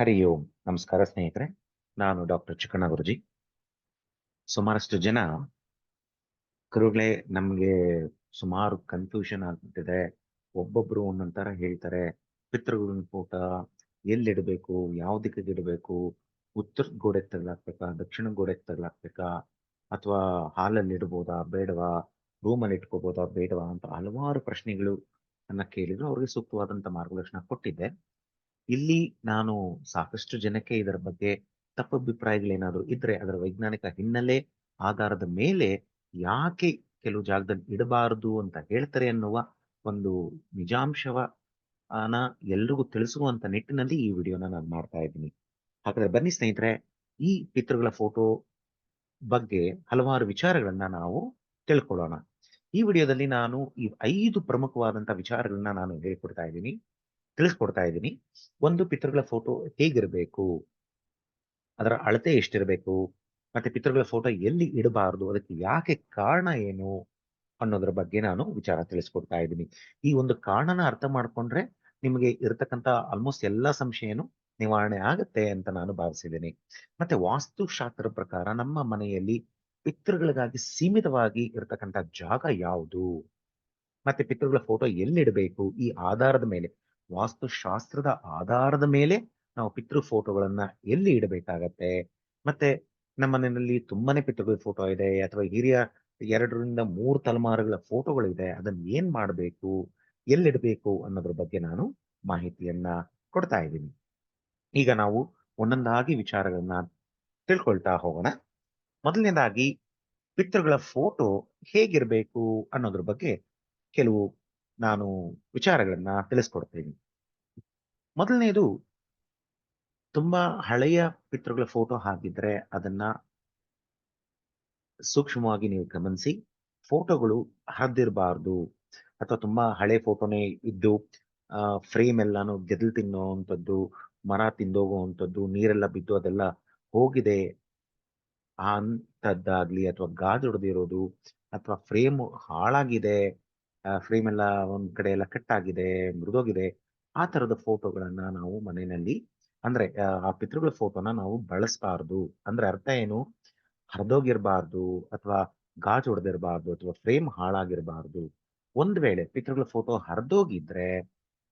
ಹರಿ ಓಂ ನಮಸ್ಕಾರ ಸ್ನೇಹಿತರೆ. ನಾನು ಡಾಕ್ಟರ್ ಚಿಕ್ಕಣ್ಣ ಗುರುಜಿ. ಸುಮಾರಷ್ಟು ಜನ ಗುರುಗಳೇ, ನಮ್ಗೆ ಸುಮಾರು ಕನ್ಫ್ಯೂಷನ್ ಆಗ್ಬಿಟ್ಟಿದೆ. ಒಬ್ಬೊಬ್ರು ಒಂದೊಂದ್ ತರ ಹೇಳ್ತಾರೆ. ಪಿತೃಗಳನ್ನ ಫೋಟೋ ಎಲ್ಲಿಡಬೇಕು, ಯಾವ ದಿಕ್ಕಿಗೆ ಇಡಬೇಕು, ಉತ್ತರ ಗೋಡೆಗೆ ತಗ್ಲಾಕ್ಬೇಕಾ, ದಕ್ಷಿಣ ಗೋಡೆಗೆ ತಗ್ಲಾಕ್ಬೇಕಾ, ಅಥವಾ ಹಾಲಲ್ಲಿ ಇಡ್ಬೋದಾ ಬೇಡವಾ, ರೂಮಲ್ಲಿ ಇಟ್ಕೋಬೋದಾ ಬೇಡವಾ ಅಂತ ಹಲವಾರು ಪ್ರಶ್ನೆಗಳು ಅನ್ನ ಕೇಳಿದ್ರು. ಅವ್ರಿಗೆ ಸೂಕ್ತವಾದಂತ ಮಾರ್ಗದರ್ಶನ ಕೊಟ್ಟಿದ್ದೆ. ಇಲ್ಲಿ ನಾನು ಸಾಕಷ್ಟು ಜನಕ್ಕೆ ಇದರ ಬಗ್ಗೆ ತಪ್ಪಭಿಪ್ರಾಯಗಳೇನಾದ್ರು ಇದ್ರೆ ಅದರ ವೈಜ್ಞಾನಿಕ ಹಿನ್ನೆಲೆ ಆಧಾರದ ಮೇಲೆ ಯಾಕೆ ಕೆಲವು ಜಾಗದಲ್ಲಿ ಇಡಬಾರದು ಅಂತ ಹೇಳ್ತಾರೆ ಅನ್ನುವ ಒಂದು ನಿಜಾಂಶವ ಅನ ಎಲ್ರಿಗೂ ತಿಳಿಸುವಂತ ನಿಟ್ಟಿನಲ್ಲಿ ಈ ವಿಡಿಯೋನ ನಾನು ಮಾಡ್ತಾ ಇದ್ದೀನಿ. ಹಾಗಾದ್ರೆ ಬನ್ನಿ ಸ್ನೇಹಿತರೆ, ಈ ಪಿತೃಗಳ ಫೋಟೋ ಬಗ್ಗೆ ಹಲವಾರು ವಿಚಾರಗಳನ್ನ ನಾವು ತಿಳ್ಕೊಳ್ಳೋಣ. ಈ ವಿಡಿಯೋದಲ್ಲಿ ನಾನು ಈ 5 ಪ್ರಮುಖವಾದಂತಹ ವಿಚಾರಗಳನ್ನ ನಾನು ಹೇಳ್ಕೊಡ್ತಾ ಇದ್ದೀನಿ, ತಿಳಿಸ್ಕೊಡ್ತಾ ಇದ್ದೀನಿ. ಒಂದು, ಪಿತೃಗಳ ಫೋಟೋ ಹೇಗಿರಬೇಕು, ಅದರ ಅಳತೆ ಎಷ್ಟಿರಬೇಕು, ಮತ್ತೆ ಪಿತೃಗಳ ಫೋಟೋ ಎಲ್ಲಿ ಇಡಬಾರದು, ಅದಕ್ಕೆ ಯಾಕೆ ಕಾರಣ ಏನು ಅನ್ನೋದ್ರ ಬಗ್ಗೆ ನಾನು ವಿಚಾರ ತಿಳಿಸ್ಕೊಡ್ತಾ ಇದ್ದೀನಿ. ಈ ಒಂದು ಕಾರಣನ ಅರ್ಥ ಮಾಡ್ಕೊಂಡ್ರೆ ನಿಮಗೆ ಇರತಕ್ಕಂತ ಆಲ್ಮೋಸ್ಟ್ ಎಲ್ಲಾ ಸಂಶಯನು ನಿವಾರಣೆ ಆಗತ್ತೆ ಅಂತ ನಾನು ಭಾವಿಸಿದ್ದೀನಿ. ಮತ್ತೆ ವಾಸ್ತುಶಾಸ್ತ್ರದ ಪ್ರಕಾರ ನಮ್ಮ ಮನೆಯಲ್ಲಿ ಪಿತೃಗಳಿಗಾಗಿ ಸೀಮಿತವಾಗಿ ಇರತಕ್ಕಂತ ಜಾಗ ಯಾವುದು, ಮತ್ತೆ ಪಿತೃಗಳ ಫೋಟೋ ಎಲ್ಲಿಡಬೇಕು, ಈ ಆಧಾರದ ಮೇಲೆ, ವಾಸ್ತುಶಾಸ್ತ್ರದ ಆಧಾರದ ಮೇಲೆ ನಾವು ಪಿತೃ ಫೋಟೋಗಳನ್ನ ಎಲ್ಲಿ ಇಡಬೇಕಾಗತ್ತೆ. ಮತ್ತೆ ನಮ್ಮ ಮನೆಯಲ್ಲಿ ತುಂಬಾನೇ ಪಿತೃಗಳ ಫೋಟೋ ಇದೆ, ಅಥವಾ ಹಿರಿಯ 2 ರಿಂದ 3 ತಲೆಮಾರುಗಳ ಫೋಟೋಗಳಿದೆ, ಅದನ್ನ ಏನ್ ಮಾಡಬೇಕು, ಎಲ್ಲಿಡಬೇಕು ಅನ್ನೋದ್ರ ಬಗ್ಗೆ ನಾನು ಮಾಹಿತಿಯನ್ನ ಕೊಡ್ತಾ ಇದ್ದೀನಿ. ಈಗ ನಾವು ಒಂದೊಂದಾಗಿ ವಿಚಾರಗಳನ್ನ ತಿಳ್ಕೊಳ್ತಾ ಹೋಗೋಣ. ಮೊದಲನೇದಾಗಿ, ಪಿತೃಗಳ ಫೋಟೋ ಹೇಗಿರಬೇಕು ಅನ್ನೋದ್ರ ಬಗ್ಗೆ ಕೆಲವು ನಾನು ವಿಚಾರಗಳನ್ನ ತಿಳಿಸ್ಕೊಡ್ತೀನಿ. ಮೊದಲನೇದು, ತುಂಬಾ ಹಳೆಯ ಪಿತೃಗಳ ಫೋಟೋ ಹಾಕಿದ್ರೆ ಅದನ್ನ ಸೂಕ್ಷ್ಮವಾಗಿ ನೀವು ಗಮನಿಸಿ. ಫೋಟೋಗಳು ಹರಿದಿರಬಾರ್ದು, ಅಥವಾ ತುಂಬಾ ಹಳೆ ಫೋಟೋನೇ ಇದ್ದು ಫ್ರೇಮ್ ಎಲ್ಲಾನು ಗೆದಲ್ ತಿನ್ನೋವಂಥದ್ದು, ಮರ ತಿಂದೋಗುವಂಥದ್ದು, ನೀರೆಲ್ಲ ಬಿದ್ದು ಅದೆಲ್ಲ ಹೋಗಿದೆ ಅಂತದ್ದಾಗ್ಲಿ, ಅಥವಾ ಗಾಜು ಹೊಡೆದಿರೋದು, ಅಥವಾ ಫ್ರೇಮ್ ಹಾಳಾಗಿದೆ, ಫ್ರೇಮ್ ಎಲ್ಲ ಒಂದ್ ಕಡೆ ಎಲ್ಲ ಕಟ್ಟಾಗಿದೆ, ಮೃದೋಗಿದೆ, ಆ ತರದ ಫೋಟೋಗಳನ್ನ ನಾವು ಮನೆಯಲ್ಲಿ, ಅಂದ್ರೆ ಆ ಪಿತೃಗಳ ಫೋಟೋನ ನಾವು ಬಳಸಬಾರ್ದು. ಅಂದ್ರೆ ಅರ್ಥ ಏನು, ಹರಿದೋಗಿರ್ಬಾರ್ದು, ಅಥವಾ ಗಾಜು ಹೊಡೆದಿರಬಾರ್ದು, ಅಥವಾ ಫ್ರೇಮ್ ಹಾಳಾಗಿರ್ಬಾರ್ದು. ಒಂದ್ ವೇಳೆ ಪಿತೃಗಳ ಫೋಟೋ ಹರಿದೋಗಿದ್ರೆ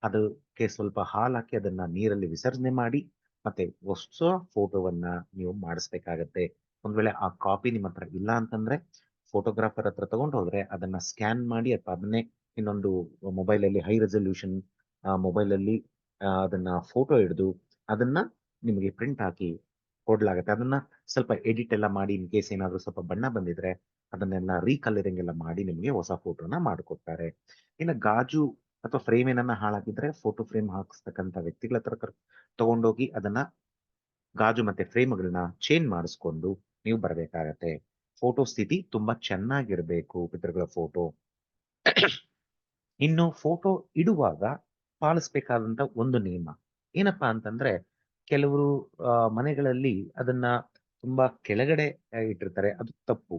ಅದಕ್ಕೆ ಸ್ವಲ್ಪ ಹಾಲು ಹಾಕಿ ಅದನ್ನ ನೀರಲ್ಲಿ ವಿಸರ್ಜನೆ ಮಾಡಿ ಮತ್ತೆ ಹೊಸ ಫೋಟೋವನ್ನ ನೀವು ಮಾಡಿಸ್ಬೇಕಾಗತ್ತೆ. ಒಂದ್ ವೇಳೆ ಆ ಕಾಪಿ ನಿಮ್ಮ ಹತ್ರ ಇಲ್ಲ ಅಂತಂದ್ರೆ ಫೋಟೋಗ್ರಾಫರ್ ಹತ್ರ ತಗೊಂಡು ಹೋದ್ರೆ ಅದನ್ನ ಸ್ಕ್ಯಾನ್ ಮಾಡಿ, ಅಥವಾ ಅದನ್ನೇ ಇನ್ನೊಂದು ಮೊಬೈಲ್ ಅಲ್ಲಿ ಹೈ ರೆಸಲ್ಯೂಷನ್ ಮೊಬೈಲ್ ಅಲ್ಲಿ ಅದನ್ನ ಫೋಟೋ ಹಿಡಿದು ಅದನ್ನ ನಿಮಗೆ ಪ್ರಿಂಟ್ ಹಾಕಿ ಕೊಡ್ಲಾಗತ್ತೆ. ಅದನ್ನ ಸ್ವಲ್ಪ ಎಡಿಟ್ ಎಲ್ಲ ಮಾಡಿ, ಇನ್ ಕೇಸ್ ಏನಾದ್ರು ಸ್ವಲ್ಪ ಬಣ್ಣ ಬಂದಿದ್ರೆ ಅದನ್ನೆಲ್ಲ ರೀಕಲರಿಂಗ್ ಎಲ್ಲ ಮಾಡಿ ನಿಮಗೆ ಹೊಸ ಫೋಟೋನ ಮಾಡಿಕೊಡ್ತಾರೆ. ಇನ್ನು ಗಾಜು ಅಥವಾ ಫ್ರೇಮ್ ಏನನ್ನ ಹಾಳಾಗಿದ್ರೆ ಫೋಟೋ ಫ್ರೇಮ್ ಹಾಕಿಸ್ತಕ್ಕಂಥ ವ್ಯಕ್ತಿಗಳ ಹತ್ರ ತಗೊಂಡೋಗಿ ಅದನ್ನ ಗಾಜು ಮತ್ತೆ ಫ್ರೇಮ್ಗಳನ್ನ ಚೇಂಜ್ ಮಾಡಿಸ್ಕೊಂಡು ನೀವು ಬರಬೇಕಾಗತ್ತೆ. ಫೋಟೋ ಸ್ಥಿತಿ ತುಂಬಾ ಚೆನ್ನಾಗಿರ್ಬೇಕು ಪಿತೃಗಳ ಫೋಟೋ. ಇನ್ನು ಫೋಟೋ ಇಡುವಾಗ ಪಾಲಿಸ್ಬೇಕಾದಂತ ಒಂದು ನಿಯಮ ಏನಪ್ಪಾ ಅಂತಂದ್ರೆ, ಕೆಲವರು ಮನೆಗಳಲ್ಲಿ ಅದನ್ನ ತುಂಬಾ ಕೆಳಗಡೆ ಇಟ್ಟಿರ್ತಾರೆ, ಅದು ತಪ್ಪು.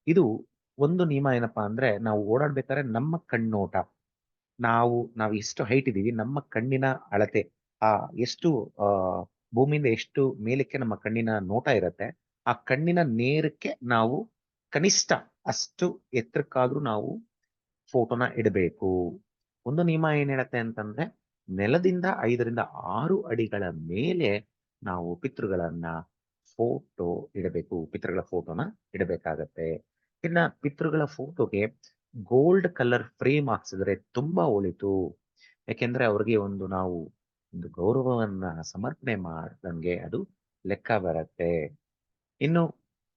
ಇದು ಒಂದು ನಿಯಮ ಏನಪ್ಪಾ ಅಂದ್ರೆ, ನಾವು ಓಡಾಡ್ಬೇಕಾದ್ರೆ ನಮ್ಮ ಕಣ್ಣೋಟ, ನಾವು ಎಷ್ಟು ಹೈಟ್ ಇದೀವಿ, ನಮ್ಮ ಕಣ್ಣಿನ ಅಳತೆ, ಆ ಎಷ್ಟು ಆ ಭೂಮಿಯಿಂದ ಎಷ್ಟು ಮೇಲಕ್ಕೆ ನಮ್ಮ ಕಣ್ಣಿನ ನೋಟ ಇರತ್ತೆ, ಆ ಕಣ್ಣಿನ ನೇರಕ್ಕೆ ನಾವು ಕನಿಷ್ಠ ಅಷ್ಟು ಎತ್ತರಕ್ಕಾದ್ರೂ ನಾವು ಫೋಟೋನ ಇಡಬೇಕು. ಒಂದು ನಿಯಮ ಏನ್ ಹೇಳತ್ತೆ ಅಂತಂದ್ರೆ, ನೆಲದಿಂದ 5 ರಿಂದ 6 ಅಡಿಗಳ ಮೇಲೆ ನಾವು ಪಿತೃಗಳನ್ನ ಫೋಟೋ ಇಡಬೇಕು, ಪಿತೃಗಳ ಫೋಟೋನ ಇಡಬೇಕಾಗತ್ತೆ. ಇನ್ನ ಪಿತೃಗಳ ಫೋಟೋಗೆ ಗೋಲ್ಡ್ ಕಲರ್ ಫ್ರೇಮ್ ಹಾಕ್ಸಿದ್ರೆ ತುಂಬಾ ಒಳಿತು. ಯಾಕೆಂದ್ರೆ ಅವ್ರಿಗೆ ನಾವು ಒಂದು ಗೌರವವನ್ನ ಸಮರ್ಪಣೆ ಮಾಡ್ದಂಗೆ ಅದು ಲೆಕ್ಕ ಬರತ್ತೆ. ಇನ್ನು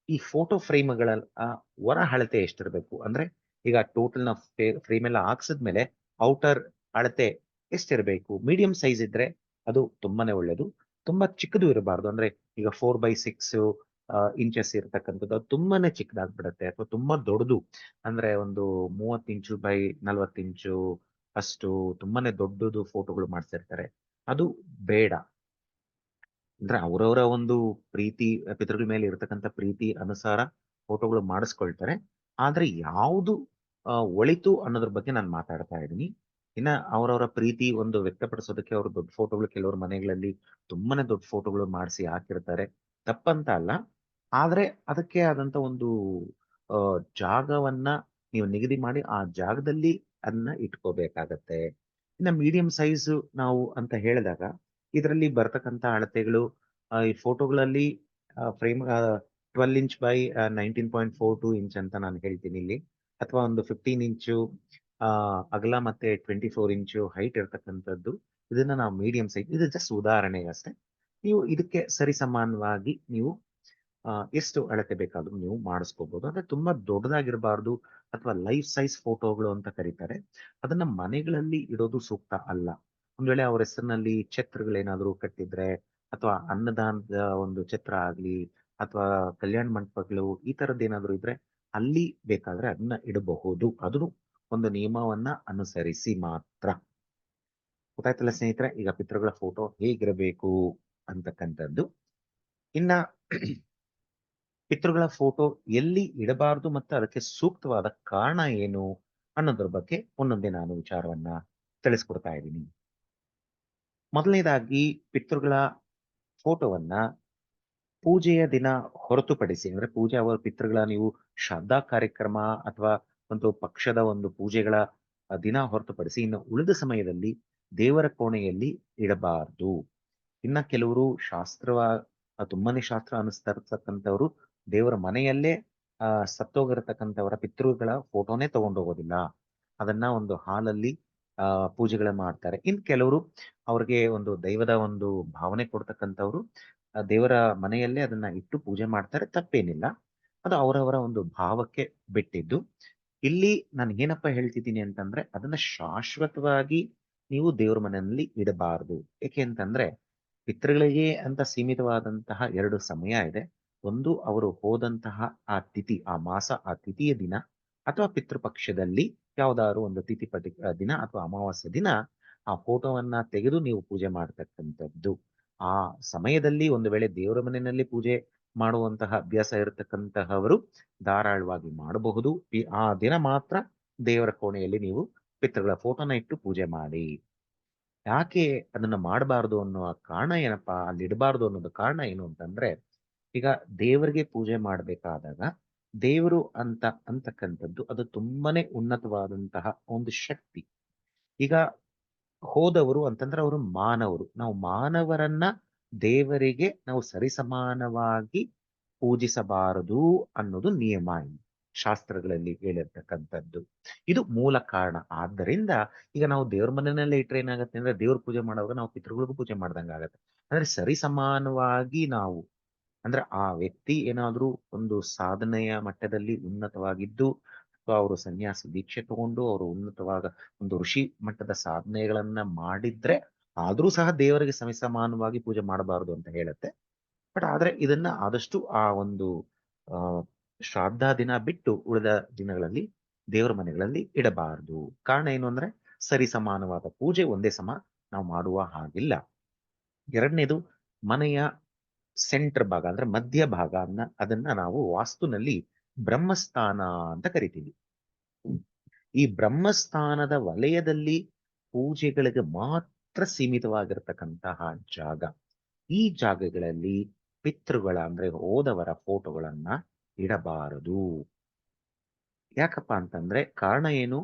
ಈ ಫೋಟೋ ಫ್ರೇಮ್ಗಳ ಹೊರ ಅಳತೆ ಎಷ್ಟಿರ್ಬೇಕು ಅಂದ್ರೆ, ಈಗ ಟೋಟಲ್ ನ ಫ್ರೇಮ್ ಎಲ್ಲ ಹಾಕ್ಸಿದ್ಮೇಲೆ ಔಟರ್ ಅಳತೆ ಎಷ್ಟಿರ್ಬೇಕು, ಮೀಡಿಯಂ ಸೈಜ್ ಇದ್ರೆ ಅದು ತುಂಬಾನೇ ಒಳ್ಳೇದು. ತುಂಬಾ ಚಿಕ್ಕದು ಇರಬಾರ್ದು. ಅಂದ್ರೆ ಈಗ 4x6 ಇಂಚಸ್ ಇರತಕ್ಕಂಥದ್ದು ಅದು ತುಂಬಾನೇ ಚಿಕ್ಕದಾಗ್ಬಿಡತ್ತೆ, ಅಥವಾ ತುಂಬಾ ದೊಡ್ಡದು ಅಂದ್ರೆ ಒಂದು 30 ಇಂಚು ಬೈ 40 ಇಂಚು ಅಷ್ಟು ತುಂಬಾನೇ ದೊಡ್ಡದು ಫೋಟೋಗಳು ಮಾಡ್ತಿರ್ತಾರೆ, ಅದು ಬೇಡ. ಅಂದ್ರೆ ಅವರವರ ಒಂದು ಪ್ರೀತಿ, ಪಿತೃಗಳ ಮೇಲೆ ಇರತಕ್ಕಂತ ಪ್ರೀತಿ ಅನುಸಾರ ಫೋಟೋಗಳು ಮಾಡಿಸ್ಕೊಳ್ತಾರೆ. ಆದ್ರೆ ಯಾವುದು ಒಳಿತು ಅನ್ನೋದ್ರ ಬಗ್ಗೆ ನಾನು ಮಾತಾಡ್ತಾ ಇದ್ದೀನಿ. ಇನ್ನ ಅವರವರ ಪ್ರೀತಿ ಒಂದು ವ್ಯಕ್ತಪಡಿಸೋದಕ್ಕೆ ಅವರು ದೊಡ್ಡ ಫೋಟೋಗಳು ಕೆಲವ್ರ ಮನೆಗಳಲ್ಲಿ ತುಂಬಾನೇ ದೊಡ್ಡ ಫೋಟೋಗಳು ಮಾಡಿಸಿ ಹಾಕಿರ್ತಾರೆ. ತಪ್ಪಂತ ಅಲ್ಲ. ಆದ್ರೆ ಅದಕ್ಕೆ ಆದಂತ ಒಂದು ಜಾಗವನ್ನ ನೀವು ನಿಗದಿ ಮಾಡಿ ಆ ಜಾಗದಲ್ಲಿ ಅದನ್ನ ಇಟ್ಕೋಬೇಕಾಗತ್ತೆ. ಇನ್ನ ಮೀಡಿಯಂ ಸೈಜ್ ನಾವು ಅಂತ ಹೇಳಿದಾಗ ಇದರಲ್ಲಿ ಬರ್ತಕ್ಕಂತ ಅಳತೆಗಳು ಈ ಫೋಟೋಗಳಲ್ಲಿ ಫ್ರೇಮ್ 12 ಇಂಚ್ ಬೈ 19.42 ಇಂಚ್ ಅಂತ ನಾನು ಹೇಳ್ತೀನಿ ಇಲ್ಲಿ. ಅಥವಾ ಒಂದು 15 ಇಂಚು ಅಗಲ ಮತ್ತೆ 24 ಇಂಚು ಹೈಟ್ ಇರ್ತಕ್ಕಂಥದ್ದು. ಇದನ್ನ ನಾವು ಮೀಡಿಯಂ ಸೈಜ್, ಇದು ಜಸ್ಟ್ ಉದಾಹರಣೆಗಷ್ಟೇ. ನೀವು ಇದಕ್ಕೆ ಸರಿಸಮಾನವಾಗಿ ನೀವು ಎಷ್ಟು ಅಳತೆ ಬೇಕಾದ್ರೂ ನೀವು ಮಾಡಿಸ್ಕೋಬಹುದು. ಅಂದ್ರೆ ತುಂಬಾ ದೊಡ್ಡದಾಗಿರಬಾರ್ದು, ಅಥವಾ ಲೈಫ್ ಸೈಜ್ ಫೋಟೋಗಳು ಅಂತ ಕರೀತಾರೆ. ಅದನ್ನ ಮನೆಗಳಲ್ಲಿ ಇಡೋದು ಸೂಕ್ತ ಅಲ್ಲ. ಒಂದ್ ವೇಳೆ ಅವ್ರ ಹೆಸರಿನಲ್ಲಿ ಛತ್ರಗಳೇನಾದ್ರೂ ಕಟ್ಟಿದ್ರೆ, ಅಥವಾ ಅನ್ನದಾನದ ಒಂದು ಛತ್ರ ಆಗ್ಲಿ, ಅಥವಾ ಕಲ್ಯಾಣ ಮಂಟಪಗಳು ಈ ತರದ್ದು ಏನಾದ್ರು ಇದ್ರೆ ಅಲ್ಲಿ ಬೇಕಾದ್ರೆ ಅದನ್ನ ಇಡಬಹುದು. ಅದು ಒಂದು ನಿಯಮವನ್ನ ಅನುಸರಿಸಿ ಮಾತ್ರ. ಗೊತ್ತಾಯ್ತಲ್ಲ ಸ್ನೇಹಿತರೆ, ಈಗ ಪಿತೃಗಳ ಫೋಟೋ ಹೇಗಿರಬೇಕು ಅಂತಕ್ಕಂಥದ್ದು. ಇನ್ನ ಪಿತೃಗಳ ಫೋಟೋ ಎಲ್ಲಿ ಇಡಬಾರದು ಮತ್ತು ಅದಕ್ಕೆ ಸೂಕ್ತವಾದ ಕಾರಣ ಏನು ಅನ್ನೋದ್ರ ಬಗ್ಗೆ ಒಂದೊಂದೇ ನಾನು ವಿಚಾರವನ್ನ ತಿಳಿಸ್ಕೊಡ್ತಾ ಇದ್ದೀನಿ. ಮೊದಲನೇದಾಗಿ, ಪಿತೃಗಳ ಫೋಟೋವನ್ನ ಪೂಜೆಯ ದಿನ ಹೊರತುಪಡಿಸಿ, ಅಂದ್ರೆ ಪೂಜೆ ಅವರ ಪಿತೃಗಳ ನೀವು ಶ್ರದ್ಧಾ ಕಾರ್ಯಕ್ರಮ ಅಥವಾ ಒಂದು ಪಕ್ಷದ ಒಂದು ಪೂಜೆಗಳ ದಿನ ಹೊರತುಪಡಿಸಿ ಇನ್ನು ಉಳಿದ ಸಮಯದಲ್ಲಿ ದೇವರ ಕೋಣೆಯಲ್ಲಿ ಇಡಬಾರದು. ಇನ್ನ ಕೆಲವರು ತುಂಬಾನೇ ಶಾಸ್ತ್ರ ಅನುಸರಿಸತಕ್ಕಂಥವ್ರು ದೇವರ ಮನೆಯಲ್ಲೇ ಸತ್ತೋಗಿರತಕ್ಕಂಥವರ ಪಿತೃಗಳ ಫೋಟೋನೇ ತಗೊಂಡು ಹೋಗೋದಿಲ್ಲ. ಅದನ್ನ ಒಂದು ಹಾಲಲ್ಲಿ ಪೂಜೆಗಳ ಮಾಡ್ತಾರೆ. ಇನ್ ಕೆಲವರು ಅವ್ರಿಗೆ ಒಂದು ದೈವದ ಒಂದು ಭಾವನೆ ಕೊಡ್ತಕ್ಕಂಥವ್ರು ದೇವರ ಮನೆಯಲ್ಲೇ ಅದನ್ನ ಇಟ್ಟು ಪೂಜೆ ಮಾಡ್ತಾರೆ. ತಪ್ಪೇನಿಲ್ಲ, ಅದು ಅವರವರ ಒಂದು ಭಾವಕ್ಕೆ ಬಿಟ್ಟಿದ್ದು. ಇಲ್ಲಿ ನಾನು ಏನಪ್ಪ ಹೇಳ್ತಿದ್ದೀನಿ ಅಂತಂದ್ರೆ, ಅದನ್ನ ಶಾಶ್ವತವಾಗಿ ನೀವು ದೇವರ ಮನೆಯಲ್ಲಿ ಇಡಬಾರದು. ಏಕೆ ಅಂತಂದ್ರೆ ಪಿತೃಗಳಿಗೆ ಅಂತ ಸೀಮಿತವಾದಂತಹ 2 ಸಮಯ ಇದೆ. ಒಂದು ಅವರು ಹೋದಂತಹ ಆ ತಿಥಿ, ಆ ಮಾಸ, ಆ ತಿಥಿಯ ದಿನ, ಅಥವಾ ಪಿತೃಪಕ್ಷದಲ್ಲಿ ಯಾವ್ದಾದ್ರು ಒಂದು ತಿಥಿ ದಿನ ಅಥವಾ ಅಮಾವಾಸ್ಯ ದಿನ ಆ ಫೋಟೋವನ್ನ ತೆಗೆದು ನೀವು ಪೂಜೆ ಮಾಡ್ತಕ್ಕಂಥದ್ದು. ಆ ಸಮಯದಲ್ಲಿ ಒಂದು ವೇಳೆ ದೇವರ ಮನೆಯಲ್ಲಿ ಪೂಜೆ ಮಾಡುವಂತಹ ಅಭ್ಯಾಸ ಇರತಕ್ಕಂತಹವರು ಧಾರಾಳವಾಗಿ ಮಾಡಬಹುದು. ಆ ದಿನ ಮಾತ್ರ ದೇವರ ಕೋಣೆಯಲ್ಲಿ ನೀವು ಪಿತೃಗಳ ಫೋಟೋನ ಇಟ್ಟು ಪೂಜೆ ಮಾಡಿ. ಯಾಕೆ ಅದನ್ನ ಮಾಡಬಾರದು ಅನ್ನೋ ಕಾರಣ ಏನಪ್ಪಾ, ಅಲ್ಲಿ ಇಡಬಾರ್ದು ಅನ್ನೋದು ಕಾರಣ ಏನು ಅಂತಂದ್ರೆ, ಈಗ ದೇವರಿಗೆ ಪೂಜೆ ಮಾಡಬೇಕಾದಾಗ ದೇವರು ಅಂತಕ್ಕಂಥದ್ದು ಅದು ತುಂಬಾನೇ ಉನ್ನತವಾದಂತಹ ಒಂದು ಶಕ್ತಿ. ಈಗ ಹೋದವರು ಅಂತಂದ್ರೆ ಅವರು ಮಾನವರು. ನಾವು ಮಾನವರನ್ನ ದೇವರಿಗೆ ನಾವು ಸರಿಸಮಾನವಾಗಿ ಪೂಜಿಸಬಾರದು ಅನ್ನೋದು ನಿಯಮ ಶಾಸ್ತ್ರಗಳಲ್ಲಿ ಹೇಳಿರ್ತಕ್ಕಂಥದ್ದು. ಇದು ಮೂಲ ಕಾರಣ. ಆದ್ದರಿಂದ ಈಗ ನಾವು ದೇವ್ರ ಮನೆಯಲ್ಲೇ ಇಟ್ರೆ ಏನಾಗುತ್ತೆ ಅಂದ್ರೆ, ದೇವ್ರ ಪೂಜೆ ಮಾಡುವಾಗ ನಾವು ಪಿತೃಗಳಿಗೂ ಪೂಜೆ ಮಾಡ್ದಂಗೆ ಆಗತ್ತೆ. ಅಂದ್ರೆ ಸರಿಸಮಾನವಾಗಿ ನಾವು, ಅಂದ್ರೆ ಆ ವ್ಯಕ್ತಿ ಏನಾದ್ರೂ ಒಂದು ಸಾಧನೆಯ ಮಟ್ಟದಲ್ಲಿ ಉನ್ನತವಾಗಿದ್ದು, ಅಥವಾ ಅವರು ಸನ್ಯಾಸಿ ದೀಕ್ಷೆ ತಗೊಂಡು ಅವರು ಉನ್ನತವಾದ ಒಂದು ಋಷಿ ಮಟ್ಟದ ಸಾಧನೆಗಳನ್ನ ಮಾಡಿದ್ರೆ ಆದ್ರೂ ಸಹ ದೇವರಿಗೆ ಸರಿಸಮಾನವಾಗಿ ಪೂಜೆ ಮಾಡಬಾರದು ಅಂತ ಹೇಳುತ್ತೆ. ಬಟ್ ಆದ್ರೆ ಇದನ್ನ ಆದಷ್ಟು ಆ ಒಂದು ಆ ಶ್ರಾದ್ದ ದಿನ ಬಿಟ್ಟು ಉಳಿದ ದಿನಗಳಲ್ಲಿ ದೇವರ ಮನೆಗಳಲ್ಲಿ ಇಡಬಾರದು. ಕಾರಣ ಏನು ಅಂದ್ರೆ, ಸರಿ ಸಮಾನವಾದ ಪೂಜೆ ಒಂದೇ ಸಮ ನಾವು ಮಾಡುವ ಹಾಗಿಲ್ಲ. ಎರಡನೇದು, ಮನೆಯ ಸೆಂಟರ್ ಭಾಗ ಅಂದ್ರೆ ಮಧ್ಯ ಭಾಗ ಅದನ್ನ ನಾವು ವಾಸ್ತುನಲ್ಲಿ ಬ್ರಹ್ಮಸ್ಥಾನ ಅಂತ ಕರಿತೀವಿ. ಈ ಬ್ರಹ್ಮಸ್ಥಾನದ ವಲಯದಲ್ಲಿ ಪೂಜೆಗಳಿಗೆ ಮಾತ್ರ ಸೀಮಿತವಾಗಿರ್ತಕ್ಕಂತಹ ಜಾಗ. ಈ ಜಾಗಗಳಲ್ಲಿ ಪಿತೃಗಳ ಅಂದ್ರೆ ಹೋದವರ ಫೋಟೋಗಳನ್ನ ಇಡಬಾರದು. ಯಾಕಪ್ಪ ಅಂತಂದ್ರೆ ಕಾರಣ ಏನು,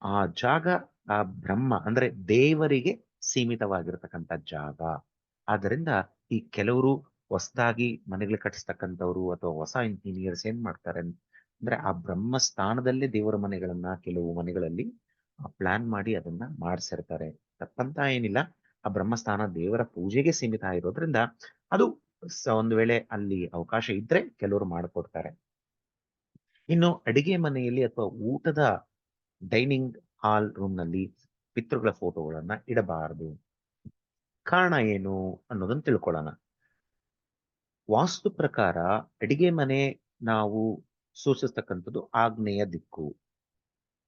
ಆ ಜಾಗ ಆ ಬ್ರಹ್ಮ ಅಂದ್ರೆ ದೇವರಿಗೆ ಸೀಮಿತವಾಗಿರ್ತಕ್ಕಂಥ ಜಾಗ. ಆದ್ದರಿಂದ ಈ ಕೆಲವರು ಹೊಸದಾಗಿ ಮನೆಗಳು ಕಟ್ಟಿಸ್ತಕ್ಕಂಥವ್ರು ಅಥವಾ ಹೊಸ ಇಂಜಿನಿಯರ್ಸ್ ಏನ್ ಮಾಡ್ತಾರೆ ಅಂದ್ರೆ, ಆ ಬ್ರಹ್ಮ ಸ್ಥಾನದಲ್ಲೇ ದೇವರ ಮನೆಗಳನ್ನ ಕೆಲವು ಮನೆಗಳಲ್ಲಿ ಪ್ಲಾನ್ ಮಾಡಿ ಅದನ್ನ ಮಾಡಿಸಿರ್ತಾರೆ. ತಪ್ಪಂತ ಏನಿಲ್ಲ, ಆ ಬ್ರಹ್ಮಸ್ಥಾನ ದೇವರ ಪೂಜೆಗೆ ಸೀಮಿತ ಆಗಿರೋದ್ರಿಂದ ಅದು ಒಂದು ವೇಳೆ ಅಲ್ಲಿ ಅವಕಾಶ ಇದ್ರೆ ಕೆಲವರು ಮಾಡಿಕೊಡ್ತಾರೆ. ಇನ್ನು ಅಡಿಗೆ ಮನೆಯಲ್ಲಿ ಅಥವಾ ಊಟದ ಡೈನಿಂಗ್ ಹಾಲ್ ರೂಮ್ ನಲ್ಲಿ ಪಿತೃಗಳ ಫೋಟೋಗಳನ್ನ ಇಡಬಾರದು. ಕಾರಣ ಏನು ಅನ್ನೋದನ್ನ ತಿಳ್ಕೊಳ್ಳೋಣ. ವಾಸ್ತು ಪ್ರಕಾರ ಅಡಿಗೆ ಮನೆ ನಾವು ಸೂಚಿಸ್ತಕ್ಕಂಥದ್ದು ಆಗ್ನೇಯ ದಿಕ್ಕು.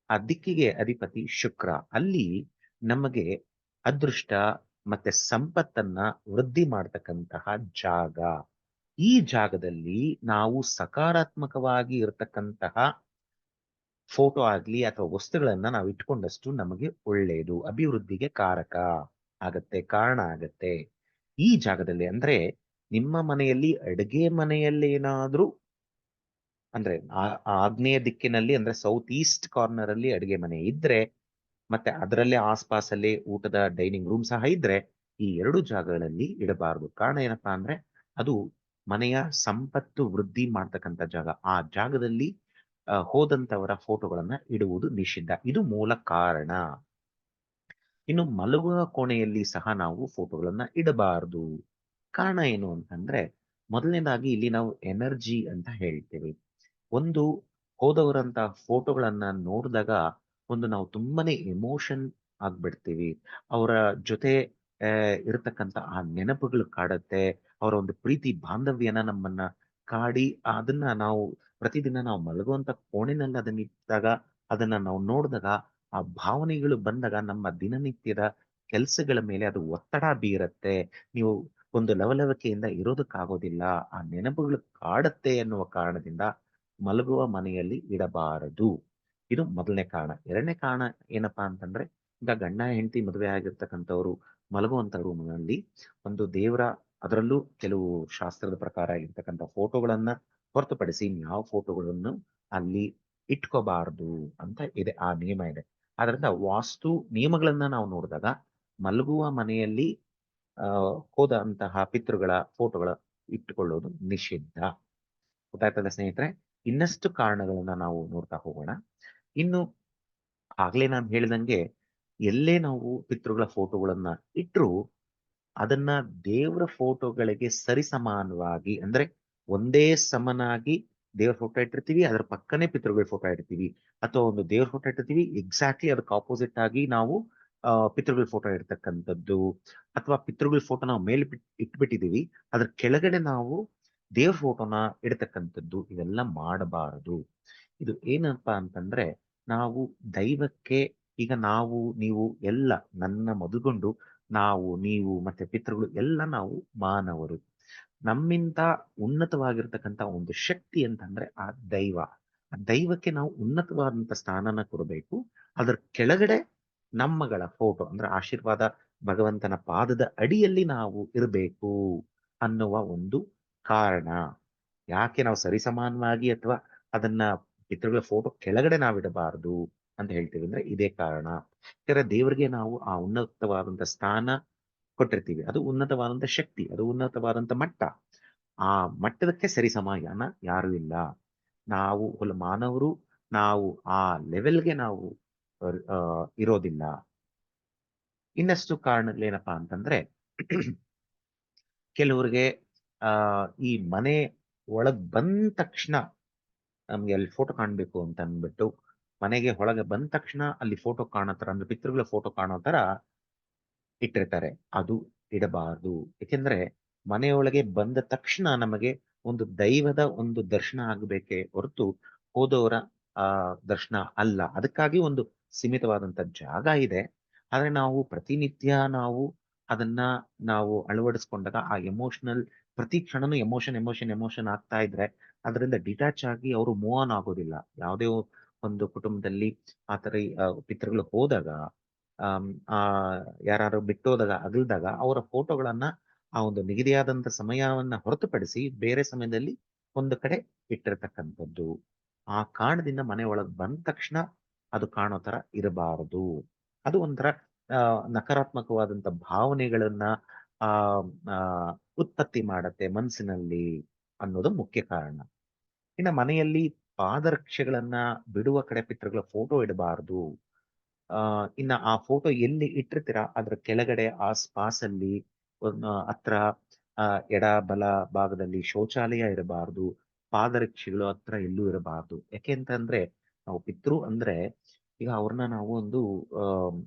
ಆ ದಿಕ್ಕಿಗೆ ಅಧಿಪತಿ ಶುಕ್ರ. ಅಲ್ಲಿ ನಮಗೆ ಅದೃಷ್ಟ ಮತ್ತೆ ಸಂಪತ್ತನ್ನ ವೃದ್ಧಿ ಮಾಡತಕ್ಕಂತಹ ಜಾಗ. ಈ ಜಾಗದಲ್ಲಿ ನಾವು ಸಕಾರಾತ್ಮಕವಾಗಿ ಇರತಕ್ಕಂತಹ ಫೋಟೋ ಆಗ್ಲಿ ಅಥವಾ ವಸ್ತುಗಳನ್ನ ನಾವು ಇಟ್ಕೊಂಡಷ್ಟು ನಮಗೆ ಒಳ್ಳೆಯದು, ಅಭಿವೃದ್ಧಿಗೆ ಕಾರಕ ಆಗತ್ತೆ, ಕಾರಣ ಆಗತ್ತೆ. ಈ ಜಾಗದಲ್ಲಿ ಅಂದ್ರೆ ನಿಮ್ಮ ಮನೆಯಲ್ಲಿ ಅಡುಗೆ ಮನೆಯಲ್ಲಿ ಏನಾದ್ರೂ ಅಂದ್ರೆ ಆಗ್ನೇಯ ದಿಕ್ಕಿನಲ್ಲಿ ಅಂದ್ರೆ ಸೌತ್ ಈಸ್ಟ್ ಕಾರ್ನರ್ ಅಲ್ಲಿ ಅಡುಗೆ ಮನೆ ಇದ್ರೆ ಮತ್ತೆ ಅದರಲ್ಲೇ ಆಸ್ಪಾಸಲ್ಲಿ ಊಟದ ಡೈನಿಂಗ್ ರೂಮ್ ಸಹ ಇದ್ರೆ ಈ ಎರಡು ಜಾಗಗಳಲ್ಲಿ ಇಡಬಾರದು. ಕಾರಣ ಏನಪ್ಪಾ ಅಂದ್ರೆ ಅದು ಮನೆಯ ಸಂಪತ್ತು ವೃದ್ಧಿ ಮಾಡ್ತಕ್ಕಂಥ ಜಾಗ. ಆ ಜಾಗದಲ್ಲಿ ಹೋದಂತವರ ಫೋಟೋಗಳನ್ನ ಇಡುವುದು ನಿಷಿದ್ಧ. ಇದು ಮೂಲ ಕಾರಣ. ಇನ್ನು ಮಲಗುವ ಕೋಣೆಯಲ್ಲಿ ಸಹ ನಾವು ಫೋಟೋಗಳನ್ನ ಇಡಬಾರದು. ಕಾರಣ ಏನು ಅಂತಂದ್ರೆ ಮೊದಲನೇದಾಗಿ ಇಲ್ಲಿ ನಾವು ಎನರ್ಜಿ ಅಂತ ಹೇಳ್ತೇವೆ. ಒಂದು ಹೋದವರಂತ ಫೋಟೋಗಳನ್ನ ನೋಡಿದಾಗ ಒಂದು ನಾವು ತುಂಬಾನೇ ಎಮೋಷನ್ ಆಗ್ಬಿಡ್ತೀವಿ. ಅವರ ಜೊತೆ ಇರತಕ್ಕಂತ ಆ ನೆನಪುಗಳು ಕಾಡತ್ತೆ. ಅವರ ಒಂದು ಪ್ರೀತಿ ಬಾಂಧವ್ಯನ ನಮ್ಮನ್ನ ಕಾಡಿ ಅದನ್ನ ನಾವು ಪ್ರತಿದಿನ ನಾವು ಮಲಗುವಂತ ಕೋಣೆನಲ್ಲಿ ಅದನ್ನ ಇಟ್ಟಾಗ ಅದನ್ನ ನಾವು ನೋಡಿದಾಗ ಆ ಭಾವನೆಗಳು ಬಂದಾಗ ನಮ್ಮ ದಿನನಿತ್ಯದ ಕೆಲಸಗಳ ಮೇಲೆ ಅದು ಒತ್ತಡ ಬೀರತ್ತೆ. ನೀವು ಒಂದು ಲವಲವಿಕೆಯಿಂದ ಇರೋದಕ್ಕಾಗೋದಿಲ್ಲ. ಆ ನೆನಪುಗಳು ಕಾಡತ್ತೆ ಎನ್ನುವ ಕಾರಣದಿಂದ ಮಲಗುವ ಮನೆಯಲ್ಲಿ ಇಡಬಾರದು. ಇದು ಮೊದಲನೇ ಕಾರಣ. ಎರಡನೇ ಕಾರಣ ಏನಪ್ಪಾ ಅಂತಂದ್ರೆ ಈಗ ಗಂಡ ಹೆಂಡತಿ ಮದುವೆ ಆಗಿರ್ತಕ್ಕಂಥವ್ರು ಮಲಗುವಂತ ರೂಮ್ನಲ್ಲಿ ಒಂದು ದೇವರ ಅದರಲ್ಲೂ ಕೆಲವು ಶಾಸ್ತ್ರದ ಪ್ರಕಾರ ಇರ್ತಕ್ಕಂಥ ಫೋಟೋಗಳನ್ನ ಹೊರತುಪಡಿಸಿ ಯಾವ ಫೋಟೋಗಳನ್ನು ಅಲ್ಲಿ ಇಟ್ಕೋಬಾರದು ಅಂತ ಇದೆ, ಆ ನಿಯಮ ಇದೆ. ಆದ್ರಿಂದ ವಾಸ್ತು ನಿಯಮಗಳನ್ನ ನಾವು ನೋಡಿದಾಗ ಮಲಗುವ ಮನೆಯಲ್ಲಿ ಹೋದಂತಹ ಪಿತೃಗಳ ಫೋಟೋಗಳ ಇಟ್ಟುಕೊಳ್ಳೋದು ನಿಷಿದ್ಧ. ಗೊತ್ತಾಯ್ತಲ್ಲ ಸ್ನೇಹಿತರೆ? ಇನ್ನಷ್ಟು ಕಾರಣಗಳನ್ನ ನಾವು ನೋಡ್ತಾ ಹೋಗೋಣ. ಇನ್ನು ಆಗ್ಲೇ ನಾನು ಹೇಳಿದಂಗೆ ಎಲ್ಲೇ ನಾವು ಪಿತೃಗಳ ಫೋಟೋಗಳನ್ನ ಇಟ್ರು ಅದನ್ನ ದೇವರ ಫೋಟೋಗಳಿಗೆ ಸರಿಸಮಾನವಾಗಿ ಅಂದ್ರೆ ಒಂದೇ ಸಮನಾಗಿ ದೇವ್ರ ಫೋಟೋ ಇಟ್ಟಿರ್ತೀವಿ, ಅದ್ರ ಪಕ್ಕನೆ ಪಿತೃಗಳ ಫೋಟೋ ಇಡ್ತೀವಿ. ಅಥವಾ ಒಂದು ದೇವ್ರ ಫೋಟೋ ಇಟ್ಟಿರ್ತೀವಿ, ಎಕ್ಸಾಕ್ಟ್ಲಿ ಅದಕ್ಕೆ ಆಪೋಸಿಟ್ ಆಗಿ ನಾವು ಪಿತೃಗಳ ಫೋಟೋ ಇಡ್ತಕ್ಕಂಥದ್ದು. ಅಥವಾ ಪಿತೃಗಳ ಫೋಟೋ ನಾವು ಮೇಲೆ ಇಟ್ಬಿಟ್ಟಿದೀವಿ, ಅದ್ರ ಕೆಳಗಡೆ ನಾವು ದೇವ್ರ ಫೋಟೋನ ಇಡತಕ್ಕಂಥದ್ದು. ಇವೆಲ್ಲ ಮಾಡಬಾರದು. ಇದು ಏನಪ್ಪಾ ಅಂತಂದ್ರೆ ನಾವು ದೈವಕ್ಕೆ ಈಗ ನಾವು ನೀವು ಎಲ್ಲ ನನ್ನ ಮೊದಲುಗೊಂಡು ನಾವು ನೀವು ಮತ್ತೆ ಪಿತೃಗಳು ಎಲ್ಲ ನಾವು ಮಾನವರು. ನಮ್ಮಿಂದ ಉನ್ನತವಾಗಿರ್ತಕ್ಕಂಥ ಒಂದು ಶಕ್ತಿ ಅಂತಂದ್ರೆ ಆ ದೈವ. ಆ ದೈವಕ್ಕೆ ನಾವು ಉನ್ನತವಾದಂತ ಸ್ಥಾನನ ಕೊಡಬೇಕು. ಅದರ ಕೆಳಗಡೆ ನಮ್ಮಗಳ ಫೋಟೋ ಅಂದ್ರೆ ಆಶೀರ್ವಾದ ಭಗವಂತನ ಪಾದದ ಅಡಿಯಲ್ಲಿ ನಾವು ಇರಬೇಕು ಅನ್ನುವ ಒಂದು ಕಾರಣ. ಯಾಕೆ ನಾವು ಸರಿಸಮಾನವಾಗಿ ಅಥವಾ ಅದನ್ನ ಪಿತೃಗಳ ಫೋಟೋ ಕೆಳಗಡೆ ನಾವು ಇಡಬಾರದು ಅಂತ ಹೇಳ್ತೀವಿ ಅಂದ್ರೆ ಇದೇ ಕಾರಣ. ಯಾಕಂದ್ರೆ ದೇವರಿಗೆ ನಾವು ಆ ಉನ್ನತವಾದಂತ ಸ್ಥಾನ ಕೊಟ್ಟಿರ್ತೀವಿ. ಅದು ಉನ್ನತವಾದಂತ ಶಕ್ತಿ, ಅದು ಉನ್ನತವಾದಂತ ಮಟ್ಟ. ಆ ಮಟ್ಟದಕ್ಕೆ ಸರಿಸಮಾನ ಯಾರು ಇಲ್ಲ. ನಾವು ಮಾನವರು, ನಾವು ಆ ಲೆವೆಲ್ಗೆ ನಾವು ಇರೋದಿಲ್ಲ. ಇನ್ನಷ್ಟು ಕಾರಣಗಳೇನಪ್ಪಾ ಅಂತಂದ್ರೆ ಕೆಲವರಿಗೆ ಆ ಈ ಮನೆ ಒಳಗ್ ಬಂದ ತಕ್ಷಣ ನಮ್ಗೆ ಅಲ್ಲಿ ಫೋಟೋ ಕಾಣ್ಬೇಕು ಅಂತ ಅಂದ್ಬಿಟ್ಟು ಮನೆಗೆ ಒಳಗೆ ಬಂದ ತಕ್ಷಣ ಅಲ್ಲಿ ಫೋಟೋ ಕಾಣೋ ತರ ಅಂದ್ರೆ ಪಿತೃಗಳ ಫೋಟೋ ಕಾಣೋ ತರ ಇಟ್ಟಿರ್ತಾರೆ. ಅದು ಇಡಬಾರದು. ಯಾಕೆಂದ್ರೆ ಮನೆಯೊಳಗೆ ಬಂದ ತಕ್ಷಣ ನಮಗೆ ಒಂದು ದೈವದ ಒಂದು ದರ್ಶನ ಆಗಬೇಕೇ ಹೊರತು ಹೋದವರ ಆ ದರ್ಶನ ಅಲ್ಲ. ಅದಕ್ಕಾಗಿ ಒಂದು ಸೀಮಿತವಾದಂತ ಜಾಗ ಇದೆ. ಆದ್ರೆ ನಾವು ಪ್ರತಿನಿತ್ಯ ನಾವು ಅದನ್ನ ನಾವು ಅಳವಡಿಸ್ಕೊಂಡಾಗ ಆ ಎಮೋಷನಲ್ ಪ್ರತಿ ಕ್ಷಣನೂ ಎಮೋಷನ್ ಆಗ್ತಾ ಇದ್ರೆ ಅದರಿಂದ ಡಿಟ್ಯಾಚ್ ಆಗಿ ಅವರು ಮೂವ್ ಆನ್ ಆಗೋದಿಲ್ಲ. ಯಾವುದೇ ಒಂದು ಕುಟುಂಬದಲ್ಲಿ ಆ ತರ ಪಿತೃಗಳು ಹೋದಾಗ ಆಮ್, ಆ ಯಾರು ಬಿಟ್ಟೋದಾಗ ಅಗಲ್ದಾಗ ಅವರ ಫೋಟೋಗಳನ್ನ ಆ ಒಂದು ನಿಗದಿಯಾದಂತ ಸಮಯವನ್ನ ಹೊರತುಪಡಿಸಿ ಬೇರೆ ಸಮಯದಲ್ಲಿ ಒಂದು ಕಡೆ ಇಟ್ಟಿರ್ತಕ್ಕಂಥದ್ದು. ಆ ಕಾರಣದಿಂದ ಮನೆ ಒಳಗ್ ಬಂದ ತಕ್ಷಣ ಅದು ಕಾಣೋ ತರ ಇರಬಾರದು. ಅದು ಒಂಥರ ನಕಾರಾತ್ಮಕವಾದಂತ ಭಾವನೆಗಳನ್ನ ಆ ಆ ಉತ್ಪತ್ತಿ ಮಾಡತ್ತೆ ಮನಸ್ಸಿನಲ್ಲಿ ಅನ್ನೋದು ಮುಖ್ಯ ಕಾರಣ. ಇನ್ನು ಮನೆಯಲ್ಲಿ ಪಾದರಕ್ಷೆಗಳನ್ನ ಬಿಡುವ ಕಡೆ ಪಿತೃಗಳ ಫೋಟೋ ಇಡಬಾರದು. ಇನ್ನ ಆ ಫೋಟೋ ಎಲ್ಲಿ ಇಟ್ಟಿರ್ತೀರಾ ಅದ್ರ ಕೆಳಗಡೆ ಆಸ್ಪಾಸಲ್ಲಿ ಒಂದು ಹತ್ರ ಎಡ ಬಲ ಭಾಗದಲ್ಲಿ ಶೌಚಾಲಯ ಇರಬಾರದು. ಪಾದರಕ್ಷೆಗಳು ಹತ್ರ ಎಲ್ಲೂ ಇರಬಾರದು. ಯಾಕೆ ಅಂತಂದ್ರೆ ನಾವು ಪಿತೃ ಅಂದ್ರೆ ಈಗ ಅವ್ರನ್ನ ನಾವು ಒಂದು ಆಹ್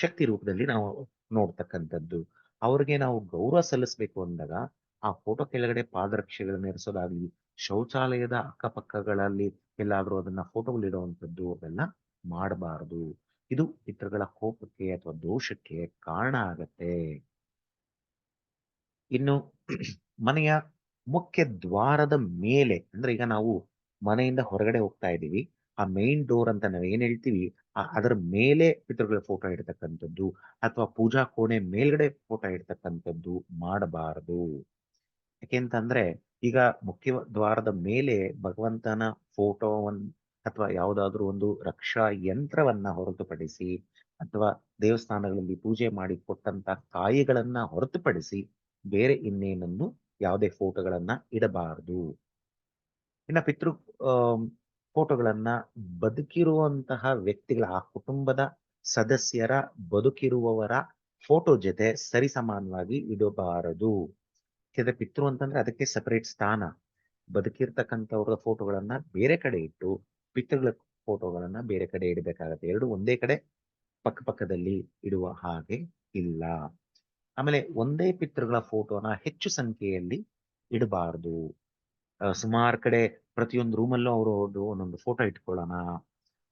ಶಕ್ತಿ ರೂಪದಲ್ಲಿ ನಾವು ನೋಡ್ತಕ್ಕಂಥದ್ದು. ಅವ್ರಿಗೆ ನಾವು ಗೌರವ ಸಲ್ಲಿಸ್ಬೇಕು ಅಂದಾಗ ಆ ಫೋಟೋ ಕೆಳಗಡೆ ಪಾದರಕ್ಷೆಗಳನ್ನ ಇರಿಸೋದಾಗ್ಲಿ, ಶೌಚಾಲಯದ ಅಕ್ಕಪಕ್ಕಗಳಲ್ಲಿ ಎಲ್ಲಾದ್ರೂ ಅದನ್ನ ಫೋಟೋಗಳಿಡುವಂಥದ್ದು ಅವೆಲ್ಲ ಮಾಡಬಾರದು. ಇದು ಪಿತೃಗಳ ಕೋಪಕ್ಕೆ ಅಥವಾ ದೋಷಕ್ಕೆ ಕಾರಣ ಆಗತ್ತೆ. ಇನ್ನು ಮನೆಯ ಮುಖ್ಯ ದ್ವಾರದ ಮೇಲೆ ಅಂದ್ರೆ ಈಗ ನಾವು ಮನೆಯಿಂದ ಹೊರಗಡೆ ಹೋಗ್ತಾ ಇದ್ದೀವಿ, ಆ ಮೇನ್ ಡೋರ್ ಅಂತ ನಾವ್ ಏನ್ ಹೇಳ್ತೀವಿ ಅದರ ಮೇಲೆ ಪಿತೃಗಳ ಫೋಟೋ ಇಡ್ತಕ್ಕಂಥದ್ದು ಅಥವಾ ಪೂಜಾ ಕೋಣೆ ಮೇಲ್ಗಡೆ ಫೋಟೋ ಇಡ್ತಕ್ಕಂಥದ್ದು ಮಾಡಬಾರದು. ಯಾಕೆಂತಂದ್ರೆ ಈಗ ಮುಖ್ಯ ದ್ವಾರದ ಮೇಲೆ ಭಗವಂತನ ಫೋಟೋವನ್ನ ಅಥವಾ ಯಾವುದಾದ್ರೂ ಒಂದು ರಕ್ಷಾ ಯಂತ್ರವನ್ನ ಹೊರತುಪಡಿಸಿ ಅಥವಾ ದೇವಸ್ಥಾನಗಳಲ್ಲಿ ಪೂಜೆ ಮಾಡಿ ಕೊಟ್ಟಂತ ಕಾಯಿಗಳನ್ನ ಹೊರತುಪಡಿಸಿ ಬೇರೆ ಇನ್ನೇನನ್ನು ಯಾವುದೇ ಫೋಟೋಗಳನ್ನ ಇಡಬಾರದು. ಇನ್ನ ಪಿತೃ ಫೋಟೋಗಳನ್ನ ಬದುಕಿರುವಂತಹ ವ್ಯಕ್ತಿಗಳ ಆ ಕುಟುಂಬದ ಸದಸ್ಯರ ಬದುಕಿರುವವರ ಫೋಟೋ ಜೊತೆ ಸರಿಸಮಾನವಾಗಿ ಇಡಬಾರದು. ಯಾಕೆಂದ್ರೆ ಪಿತೃ ಅಂತಂದ್ರೆ ಅದಕ್ಕೆ ಸಪರೇಟ್ ಸ್ಥಾನ. ಬದುಕಿರ್ತಕ್ಕಂಥವ್ರ ಫೋಟೋಗಳನ್ನ ಬೇರೆ ಕಡೆ ಇಟ್ಟು ಪಿತೃಗಳ ಫೋಟೋಗಳನ್ನ ಬೇರೆ ಕಡೆ ಇಡಬೇಕಾಗತ್ತೆ. ಎರಡು ಒಂದೇ ಕಡೆ ಪಕ್ಕ ಪಕ್ಕದಲ್ಲಿ ಇಡುವ ಹಾಗೆ ಇಲ್ಲ. ಆಮೇಲೆ ಒಂದೇ ಪಿತೃಗಳ ಫೋಟೋನ ಹೆಚ್ಚು ಸಂಖ್ಯೆಯಲ್ಲಿ ಇಡಬಾರದು. ಸುಮಾರು ಕಡೆ ಪ್ರತಿಯೊಂದು ರೂಮಲ್ಲೂ ಅವರು ಒಂದೊಂದು ಫೋಟೋ ಇಟ್ಕೊಳ್ಳೋಣ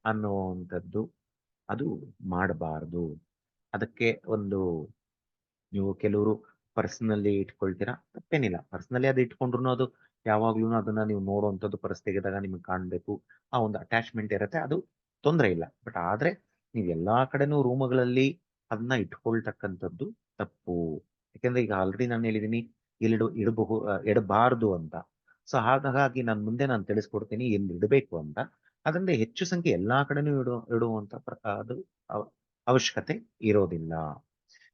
ಅನ್ನುವಂಥದ್ದು ಅದು ಮಾಡಬಾರದು. ಅದಕ್ಕೆ ಒಂದು ನೀವು ಕೆಲವರು ಪರ್ಸನಲ್ಲಿ ಇಟ್ಕೊಳ್ತೀರಾ, ತಪ್ಪೇನಿಲ್ಲ. ಪರ್ಸನಲಿ ಅದು ಇಟ್ಕೊಂಡ್ರು ಅದು ಯಾವಾಗ್ಲೂ ಅದನ್ನ ನೀವು ನೋಡುವಂಥದ್ದು ಪರ್ಸ್ ತೆಗೆದಾಗ ನಿಮಗೆ ಕಾಣಬೇಕು, ಆ ಒಂದು ಅಟ್ಯಾಚ್ಮೆಂಟ್ ಇರುತ್ತೆ, ಅದು ತೊಂದರೆ ಇಲ್ಲ. ಬಟ್ ಆದ್ರೆ ನೀವು ಎಲ್ಲಾ ಕಡೆನೂ ರೂಮುಗಳಲ್ಲಿ ಅದನ್ನ ಇಟ್ಕೊಳ್ತಕ್ಕಂಥದ್ದು ತಪ್ಪು. ಯಾಕೆಂದ್ರೆ ಈಗ ಆಲ್ರೆಡಿ ನಾನು ಹೇಳಿದೀನಿ ಇಡಬಾರದು ಅಂತ. ಸೊ ಹಾಗಾಗಿ ನಾನು ತಿಳಿಸ್ಕೊಡ್ತೀನಿ ಎಲ್ಲಿ ಇಡಬೇಕು ಅಂತ. ಅದರಿಂದ ಹೆಚ್ಚು ಸಂಖ್ಯೆ ಎಲ್ಲಾ ಕಡೆನೂ ಇಡುವಂತ ಅದು ಅವಶ್ಯಕತೆ ಇರೋದಿಲ್ಲ.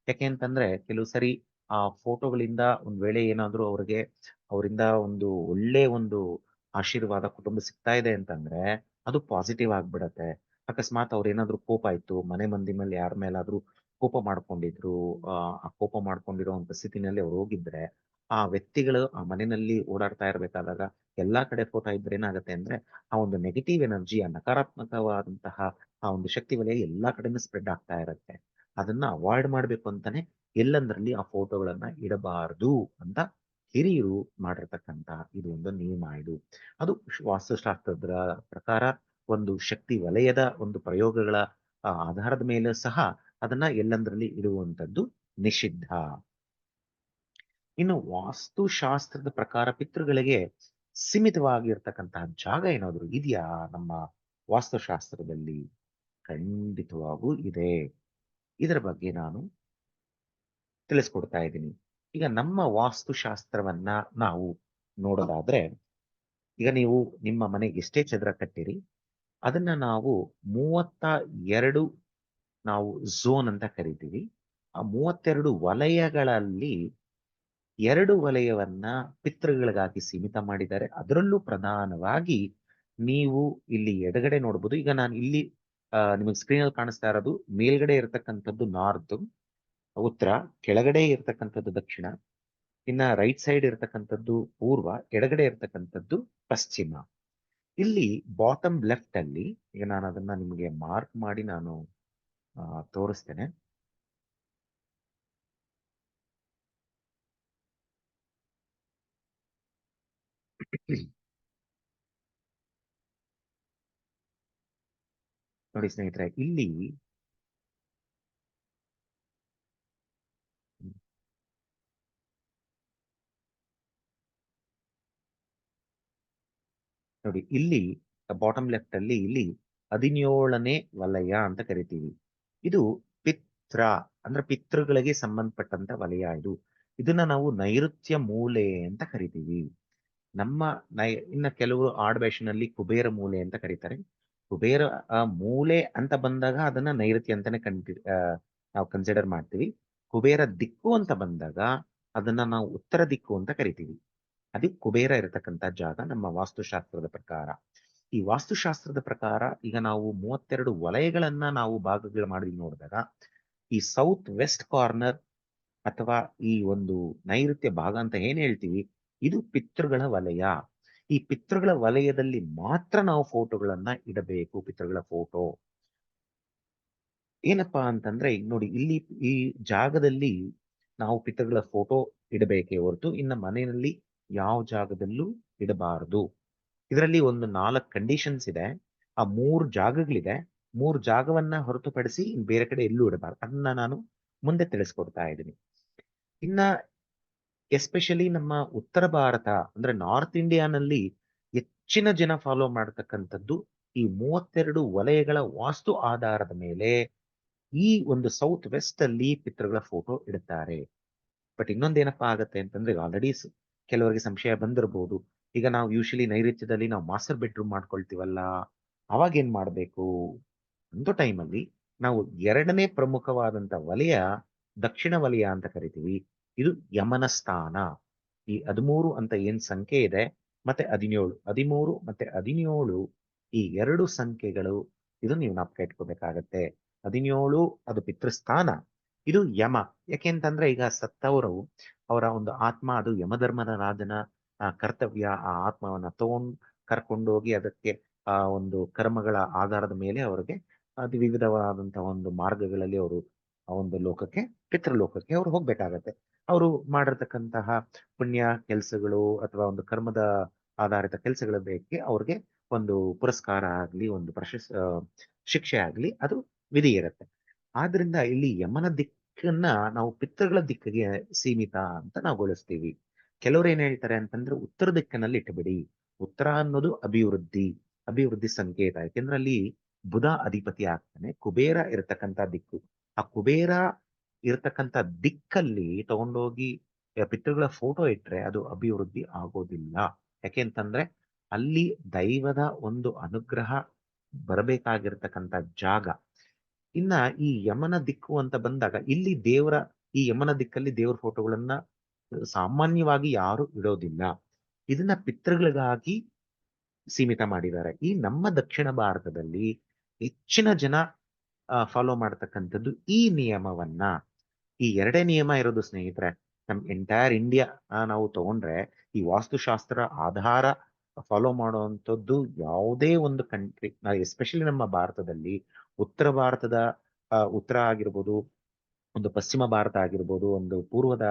ಯಾಕೆ ಅಂತಂದ್ರೆ ಕೆಲವು ಸರಿ ಆ ಫೋಟೋಗಳಿಂದ ಒಂದ್ ವೇಳೆ ಏನಾದ್ರೂ ಅವರಿಂದ ಒಂದು ಒಳ್ಳೆ ಒಂದು ಆಶೀರ್ವಾದ ಕುಟುಂಬ ಸಿಗ್ತಾ ಇದೆ ಅಂತಂದ್ರೆ ಅದು ಪಾಸಿಟಿವ್ ಆಗ್ಬಿಡತ್ತೆ. ಅಕಸ್ಮಾತ್ ಅವ್ರ ಏನಾದ್ರು ಕೋಪ ಆಯ್ತು, ಮನೆ ಮಂದಿ ಮೇಲೆ ಯಾರ ಮೇಲಾದ್ರೂ ಕೋಪ ಮಾಡ್ಕೊಂಡಿದ್ರು, ಆ ಕೋಪ ಮಾಡ್ಕೊಂಡಿರುವಂತ ಸ್ಥಿತಿನಲ್ಲಿ ಅವ್ರು ಹೋಗಿದ್ರೆ ಆ ವ್ಯಕ್ತಿಗಳು ಆ ಮನೆಯಲ್ಲಿ ಓಡಾಡ್ತಾ ಇರ್ಬೇಕಾದಾಗ ಎಲ್ಲಾ ಕಡೆ ಫೋಟೋ ಇದ್ರೆ ಏನಾಗುತ್ತೆ ಅಂದ್ರೆ ಆ ಒಂದು ನೆಗೆಟಿವ್ ಎನರ್ಜಿ, ಆ ನಕಾರಾತ್ಮಕವಾದಂತಹ ಆ ಒಂದು ಶಕ್ತಿ ವಲಯ ಎಲ್ಲಾ ಕಡೆನೂ ಸ್ಪ್ರೆಡ್ ಆಗ್ತಾ ಇರುತ್ತೆ. ಅದನ್ನ ಅವಾಯ್ಡ್ ಮಾಡ್ಬೇಕು ಅಂತಾನೆ ಎಲ್ಲಂದ್ರಲ್ಲಿ ಆ ಫೋಟೋಗಳನ್ನ ಇಡಬಾರದು ಅಂತ ಹಿರಿಯರು ಮಾಡಿರ್ತಕ್ಕಂತ ಇದು ಒಂದು ನಿಯಮ. ಅದು ವಾಸ್ತುಶಾಸ್ತ್ರದ ಪ್ರಕಾರ ಒಂದು ಶಕ್ತಿ ವಲಯದ ಒಂದು ಪ್ರಯೋಗಗಳ ಆಧಾರದ ಮೇಲೆ ಸಹ ಅದನ್ನ ಎಲ್ಲಂದ್ರಲ್ಲಿ ಇಡುವಂತದ್ದು ನಿಷಿದ್ಧ. ಇನ್ನು ವಾಸ್ತುಶಾಸ್ತ್ರದ ಪ್ರಕಾರ ಪಿತೃಗಳಿಗೆ ಸೀಮಿತವಾಗಿರ್ತಕ್ಕಂತಹ ಜಾಗ ಏನಾದ್ರು ಇದೆಯಾ ನಮ್ಮ ವಾಸ್ತುಶಾಸ್ತ್ರದಲ್ಲಿ? ಖಂಡಿತವಾಗೂ ಇದೆ. ಇದರ ಬಗ್ಗೆ ನಾನು ತಿಳಿಸ್ಕೊಡ್ತಾ ಇದ್ದೀನಿ. ಈಗ ನಮ್ಮ ವಾಸ್ತುಶಾಸ್ತ್ರವನ್ನ ನಾವು ನೋಡೋದಾದ್ರೆ, ಈಗ ನೀವು ನಿಮ್ಮ ಮನೆ ಎಷ್ಟೇ ಚದರ ಕಟ್ಟಿರಿ, ಅದನ್ನ ನಾವು 32 ನಾವು ಝೋನ್ ಅಂತ ಕರಿತೀವಿ. ಆ 32 ವಲಯಗಳಲ್ಲಿ 2 ವಲಯವನ್ನ ಪಿತೃಗಳಿಗಾಗಿ ಸೀಮಿತ ಮಾಡಿದ್ದಾರೆ. ಅದರಲ್ಲೂ ಪ್ರಧಾನವಾಗಿ ನೀವು ಇಲ್ಲಿ ಎಡಗಡೆ ನೋಡ್ಬೋದು. ಈಗ ನಾನು ಇಲ್ಲಿ ನಿಮಗೆ ಸ್ಕ್ರೀನ್ ಅಲ್ಲಿ ಕಾಣಿಸ್ತಾ ಇರೋದು ಮೇಲ್ಗಡೆ ಇರತಕ್ಕಂಥದ್ದು ನಾರ್ತ್ ಉತ್ತರ, ಕೆಳಗಡೆ ಇರತಕ್ಕಂಥದ್ದು ದಕ್ಷಿಣ, ಇನ್ನ ರೈಟ್ ಸೈಡ್ ಇರತಕ್ಕಂಥದ್ದು ಪೂರ್ವ, ಎಡಗಡೆ ಇರತಕ್ಕಂಥದ್ದು ಪಶ್ಚಿಮ. ಇಲ್ಲಿ ಬಾಟಮ್ ಲೆಫ್ಟ್ ಅಲ್ಲಿ ಈಗ ನಾನು ಅದನ್ನ ನಿಮಗೆ ಮಾರ್ಕ್ ಮಾಡಿ ನಾನು ತೋರಿಸ್ತೇನೆ. ನೋಡಿ ಸ್ನೇಹಿತರೆ, ಇಲ್ಲಿ ನೋಡಿ, ಇಲ್ಲಿ ಬಾಟಮ್ ಲೆಫ್ಟ್ ಅಲ್ಲಿ ಇಲ್ಲಿ 17ನೇ ವಲಯ ಅಂತ ಕರಿತೀವಿ. ಇದು ಪಿತ್ರ ಅಂದ್ರೆ ಪಿತೃಗಳಿಗೆ ಸಂಬಂಧಪಟ್ಟಂತ ವಲಯ. ಇದನ್ನ ನಾವು ನೈಋತ್ಯ ಮೂಲೆ ಅಂತ ಕರಿತೀವಿ. ನಮ್ಮ ಇನ್ನ ಕೆಲವರು ಆಡ್ಭಾಷೆನಲ್ಲಿ ಕುಬೇರ ಮೂಲೆ ಅಂತ ಕರೀತಾರೆ. ಕುಬೇರ ಮೂಲೆ ಅಂತ ಬಂದಾಗ ಅದನ್ನ ನೈಋತ್ಯ ಅಂತಾನೆ ನಾವು ಕನ್ಸಿಡರ್ ಮಾಡ್ತೀವಿ. ಕುಬೇರ ದಿಕ್ಕು ಅಂತ ಬಂದಾಗ ಅದನ್ನ ನಾವು ಉತ್ತರ ದಿಕ್ಕು ಅಂತ ಕರಿತೀವಿ. ಅದು ಕುಬೇರ ಇರತಕ್ಕಂತ ಜಾಗ ನಮ್ಮ ವಾಸ್ತುಶಾಸ್ತ್ರದ ಪ್ರಕಾರ. ಈ ವಾಸ್ತುಶಾಸ್ತ್ರದ ಪ್ರಕಾರ ಈಗ ನಾವು 32 ವಲಯಗಳನ್ನ ನಾವು ಭಾಗಗಳು ಮಾಡಿ ನೋಡಿದಾಗ ಈ ಸೌತ್ ವೆಸ್ಟ್ ಕಾರ್ನರ್ ಅಥವಾ ಈ ಒಂದು ನೈಋತ್ಯ ಭಾಗ ಅಂತ ಏನ್ ಹೇಳ್ತೀವಿ, ಇದು ಪಿತೃಗಳ ವಲಯ. ಈ ಪಿತೃಗಳ ವಲಯದಲ್ಲಿ ಮಾತ್ರ ನಾವು ಫೋಟೋಗಳನ್ನ ಇಡಬೇಕು. ಪಿತೃಗಳ ಫೋಟೋ ಏನಪ್ಪಾ ಅಂತಂದ್ರೆ, ಈಗ ನೋಡಿ, ಇಲ್ಲಿ ಈ ಜಾಗದಲ್ಲಿ ನಾವು ಪಿತೃಗಳ ಫೋಟೋ ಇಡಬೇಕೇ ಹೊರತು ಇನ್ನ ಮನೆಯಲ್ಲಿ ಯಾವ ಜಾಗದಲ್ಲೂ ಇಡಬಾರದು. ಇದರಲ್ಲಿ ಒಂದು 4 ಕಂಡೀಷನ್ಸ್ ಇದೆ. ಆ 3 ಜಾಗಗಳಿದೆ. 3 ಜಾಗವನ್ನ ಹೊರತುಪಡಿಸಿ ಬೇರೆ ಕಡೆ ಎಲ್ಲೂ ಇಡಬಾರ್ದು. ಅದನ್ನ ನಾನು ಮುಂದೆ ತಿಳಿಸ್ಕೊಡ್ತಾ ಇದ್ದೀನಿ. ಇನ್ನ ಎಸ್ಪೆಷಲಿ ನಮ್ಮ ಉತ್ತರ ಭಾರತ ಅಂದ್ರೆ ನಾರ್ತ್ ಇಂಡಿಯಾನಲ್ಲಿ ಹೆಚ್ಚಿನ ಜನ ಫಾಲೋ ಮಾಡತಕ್ಕಂಥದ್ದು ಈ 32 ವಲಯಗಳ ವಾಸ್ತು ಆಧಾರದ ಮೇಲೆ ಈ ಒಂದು ಸೌತ್ ವೆಸ್ಟ್ ಅಲ್ಲಿ ಪಿತೃಗಳ ಫೋಟೋ ಇಡುತ್ತಾರೆ. ಬಟ್ ಇನ್ನೊಂದೇನಪ್ಪಾ ಆಗತ್ತೆ ಅಂತಂದ್ರೆ ಆಲ್ರೆಡಿ ಕೆಲವರಿಗೆ ಸಂಶಯ ಬಂದಿರಬಹುದು. ಈಗ ನಾವು ಯೂಶಲಿ ನೈಋತ್ಯದಲ್ಲಿ ನಾವು ಮಾಸ್ಟರ್ ಬೆಡ್ರೂಮ್ ಮಾಡ್ಕೊಳ್ತೀವಲ್ಲ, ಅವಾಗ ಏನ್ ಮಾಡ್ಬೇಕು? ಒಂದು ಟೈಮಲ್ಲಿ ನಾವು ಎರಡನೇ ಪ್ರಮುಖವಾದಂತ ವಲಯ ದಕ್ಷಿಣ ವಲಯ ಅಂತ ಕರಿತೀವಿ. ಇದು ಯಮನ ಸ್ಥಾನ. ಈ 13 ಅಂತ ಏನ್ ಸಂಖ್ಯೆ ಇದೆ ಮತ್ತೆ 17, 13 ಮತ್ತೆ 17 ಈ ಎರಡು ಸಂಖ್ಯೆಗಳು ಇದು ನೀವು ಜ್ಞಾಪಕ ಇಟ್ಕೋಬೇಕಾಗತ್ತೆ. 17 ಅದು ಪಿತೃಸ್ಥಾನ, ಇದು ಯಮ. ಯಾಕೆಂತಂದ್ರೆ ಈಗ ಸತ್ತವರು ಅವರ ಒಂದು ಆತ್ಮ ಅದು ಯಮಧರ್ಮದ ರಾಜನ ಕರ್ತವ್ಯ. ಆ ಆತ್ಮವನ್ನ ಕರ್ಕೊಂಡೋಗಿ ಅದಕ್ಕೆ ಆ ಒಂದು ಕರ್ಮಗಳ ಆಧಾರದ ಮೇಲೆ ಅವರಿಗೆ ಅದು ವಿವಿಧವಾದಂತಹ ಒಂದು ಮಾರ್ಗಗಳಲ್ಲಿ ಅವರು ಆ ಒಂದು ಲೋಕಕ್ಕೆ ಪಿತೃಲೋಕಕ್ಕೆ ಅವರು ಹೋಗ್ಬೇಕಾಗತ್ತೆ. ಅವರು ಮಾಡಿರ್ತಕ್ಕಂತಹ ಪುಣ್ಯ ಕೆಲಸಗಳು ಅಥವಾ ಒಂದು ಕರ್ಮದ ಆಧಾರಿತ ಕೆಲಸಗಳ ಬಗ್ಗೆ ಅವ್ರಿಗೆ ಒಂದು ಪುರಸ್ಕಾರ ಆಗ್ಲಿ ಒಂದು ಶಿಕ್ಷೆ ಆಗ್ಲಿ ಅದು ವಿಧಿ ಇರುತ್ತೆ. ಆದ್ರಿಂದ ಇಲ್ಲಿ ಯಮನ ದಿಕ್ಕನ್ನ ನಾವು ಪಿತೃಗಳ ದಿಕ್ಕಿಗೆ ಸೀಮಿತ ಅಂತ ನಾವು ಗೊಳಿಸ್ತೀವಿ. ಕೆಲವರು ಏನ್ ಹೇಳ್ತಾರೆ ಅಂತಂದ್ರೆ ಉತ್ತರ ದಿಕ್ಕಿನಲ್ಲಿ ಇಟ್ಬಿಡಿ. ಉತ್ತರ ಅನ್ನೋದು ಅಭಿವೃದ್ಧಿ ಸಂಕೇತ. ಯಾಕೆಂದ್ರೆ ಅಲ್ಲಿ ಬುಧ ಅಧಿಪತಿ ಆಗ್ತಾನೆ, ಕುಬೇರ ಇರತಕ್ಕಂತ ದಿಕ್ಕು. ಆ ಕುಬೇರ ಇರತಕ್ಕಂತ ದಿಕ್ಕಲ್ಲಿ ತಗೊಂಡೋಗಿ ಪಿತೃಗಳ ಫೋಟೋ ಇಟ್ರೆ ಅದು ಅಭಿವೃದ್ಧಿ ಆಗೋದಿಲ್ಲ. ಯಾಕೆಂತಂದ್ರೆ ಅಲ್ಲಿ ದೈವದ ಒಂದು ಅನುಗ್ರಹ ಬರಬೇಕಾಗಿರ್ತಕ್ಕಂಥ ಜಾಗ. ಇನ್ನ ಈ ಯಮನ ದಿಕ್ಕು ಅಂತ ಬಂದಾಗ ಇಲ್ಲಿ ಈ ಯಮನ ದಿಕ್ಕಲ್ಲಿ ದೇವರ ಫೋಟೋಗಳನ್ನ ಸಾಮಾನ್ಯವಾಗಿ ಯಾರು ಇಡೋದಿಲ್ಲ. ಇದನ್ನ ಪಿತೃಗಳಿಗಾಗಿ ಸೀಮಿತ ಮಾಡಿದ್ದಾರೆ. ಈ ನಮ್ಮ ದಕ್ಷಿಣ ಭಾರತದಲ್ಲಿ ಹೆಚ್ಚಿನ ಜನ ಫಾಲೋ ಮಾಡ್ತಕ್ಕಂಥದ್ದು ಈ ನಿಯಮವನ್ನ. ಈ ಎರಡೇ ನಿಯಮ ಇರೋದು ಸ್ನೇಹಿತರೆ. ನಮ್ ಎಂಟೈರ್ ಇಂಡಿಯಾ ನಾವು ತಗೊಂಡ್ರೆ ಈ ವಾಸ್ತುಶಾಸ್ತ್ರ ಆಧಾರ ಫಾಲೋ ಮಾಡುವಂಥದ್ದು ಯಾವುದೇ ಒಂದು ಕಂಟ್ರಿ, ಎಸ್ಪೆಷಲಿ ನಮ್ಮ ಭಾರತದಲ್ಲಿ ಉತ್ತರ ಭಾರತದ ಉತ್ತರ ಆಗಿರ್ಬೋದು, ಒಂದು ಪಶ್ಚಿಮ ಭಾರತ ಆಗಿರ್ಬೋದು, ಒಂದು ಪೂರ್ವದ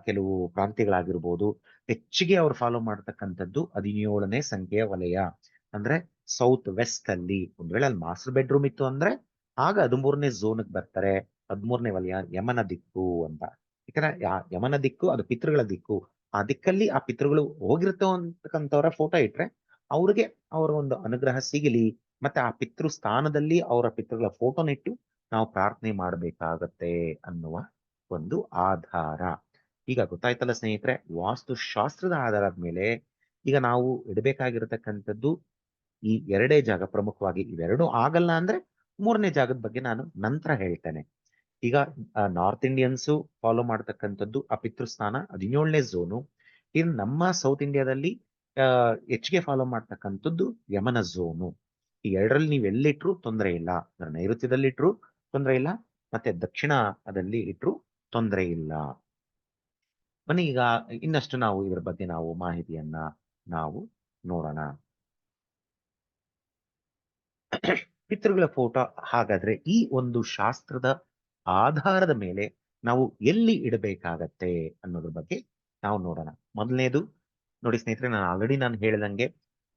ಕೆಲವು ಪ್ರಾಂತ್ಯಗಳಾಗಿರ್ಬೋದು, ಹೆಚ್ಚಿಗೆ ಅವ್ರು ಫಾಲೋ ಮಾಡ್ತಕ್ಕಂಥದ್ದು 17ನೇ ಸಂಖ್ಯೆಯ ವಲಯ. ಅಂದ್ರೆ ಸೌತ್ ವೆಸ್ಟ್ ಅಲ್ಲಿ ಒಂದ್ ವೇಳೆ ಅಲ್ಲಿ ಮಾಸ್ಟರ್ ಬೆಡ್ರೂಮ್ ಇತ್ತು ಅಂದ್ರೆ ಆಗ 13ನೇ ಝೋನ್ಗೆ ಬರ್ತಾರೆ. 13ನೇ ವಲಯ ಯಮನ ದಿಕ್ಕು ಅಂತ. ಯಾಕಂದ್ರೆ ಯಮನ ದಿಕ್ಕು ಅದು ಪಿತೃಗಳ ದಿಕ್ಕು. ಆ ದಿಕ್ಕಲ್ಲಿ ಆ ಪಿತೃಗಳು ಹೋಗಿರ್ತೋ ಅಂತಕ್ಕಂಥವ್ರ ಫೋಟೋ ಇಟ್ರೆ ಅವ್ರಿಗೆ ಅವರ ಒಂದು ಅನುಗ್ರಹ ಸಿಗಲಿ, ಮತ್ತೆ ಆ ಪಿತೃ ಸ್ಥಾನದಲ್ಲಿ ಅವರ ಪಿತೃಗಳ ಫೋಟೋನಿಟ್ಟು ನಾವು ಪ್ರಾರ್ಥನೆ ಮಾಡಬೇಕಾಗತ್ತೆ ಅನ್ನುವ ಒಂದು ಆಧಾರ. ಈಗ ಗೊತ್ತಾಯ್ತಲ್ಲ ಸ್ನೇಹಿತರೆ, ವಾಸ್ತುಶಾಸ್ತ್ರದ ಆಧಾರದ ಮೇಲೆ ಈಗ ನಾವು ಇಡಬೇಕಾಗಿರತಕ್ಕಂಥದ್ದು ಈ ಎರಡೇ ಜಾಗ ಪ್ರಮುಖವಾಗಿ. ಇವೆರಡು ಆಗಲ್ಲ ಅಂದ್ರೆ ಮೂರನೇ ಜಾಗದ ಬಗ್ಗೆ ನಾನು ನಂತರ ಹೇಳ್ತೇನೆ. ಈಗ ನಾರ್ತ್ ಇಂಡಿಯನ್ಸು ಫಾಲೋ ಮಾಡ್ತಕ್ಕಂಥದ್ದು ಆ ಪಿತೃಸ್ಥಾನ 17ನೇ ಝೋನು. ಇನ್ನು ನಮ್ಮ ಸೌತ್ ಇಂಡಿಯಾದಲ್ಲಿ ಹೆಚ್ಚಿಗೆ ಫಾಲೋ ಮಾಡ್ತಕ್ಕಂಥದ್ದು ಯಮನ ಝೋನು. ಈ ಎರಡರಲ್ಲಿ ನೀವು ಎಲ್ಲಿಟ್ರು ತೊಂದರೆ ಇಲ್ಲ. ನೈಋತ್ಯದಲ್ಲಿ ಇಟ್ರು ತೊಂದರೆ ಇಲ್ಲ, ಮತ್ತೆ ದಕ್ಷಿಣದಲ್ಲಿ ಇಟ್ರು ತೊಂದರೆ ಇಲ್ಲ. ಬನ್ನಿ ಈಗ ಇನ್ನಷ್ಟು ನಾವು ಇದರ ಬಗ್ಗೆ ನಾವು ಮಾಹಿತಿಯನ್ನ ನಾವು ನೋಡೋಣ. ಪಿತೃಗಳ ಫೋಟೋ ಹಾಗಾದ್ರೆ ಈ ಒಂದು ಶಾಸ್ತ್ರದ ಆಧಾರದ ಮೇಲೆ ನಾವು ಎಲ್ಲಿ ಇಡಬೇಕಾಗತ್ತೆ ಅನ್ನೋದ್ರ ಬಗ್ಗೆ ನಾವು ನೋಡೋಣ. ಮೊದಲನೇದು ನೋಡಿ ಸ್ನೇಹಿತರೆ, ನಾನು ಹೇಳಿದಂಗೆ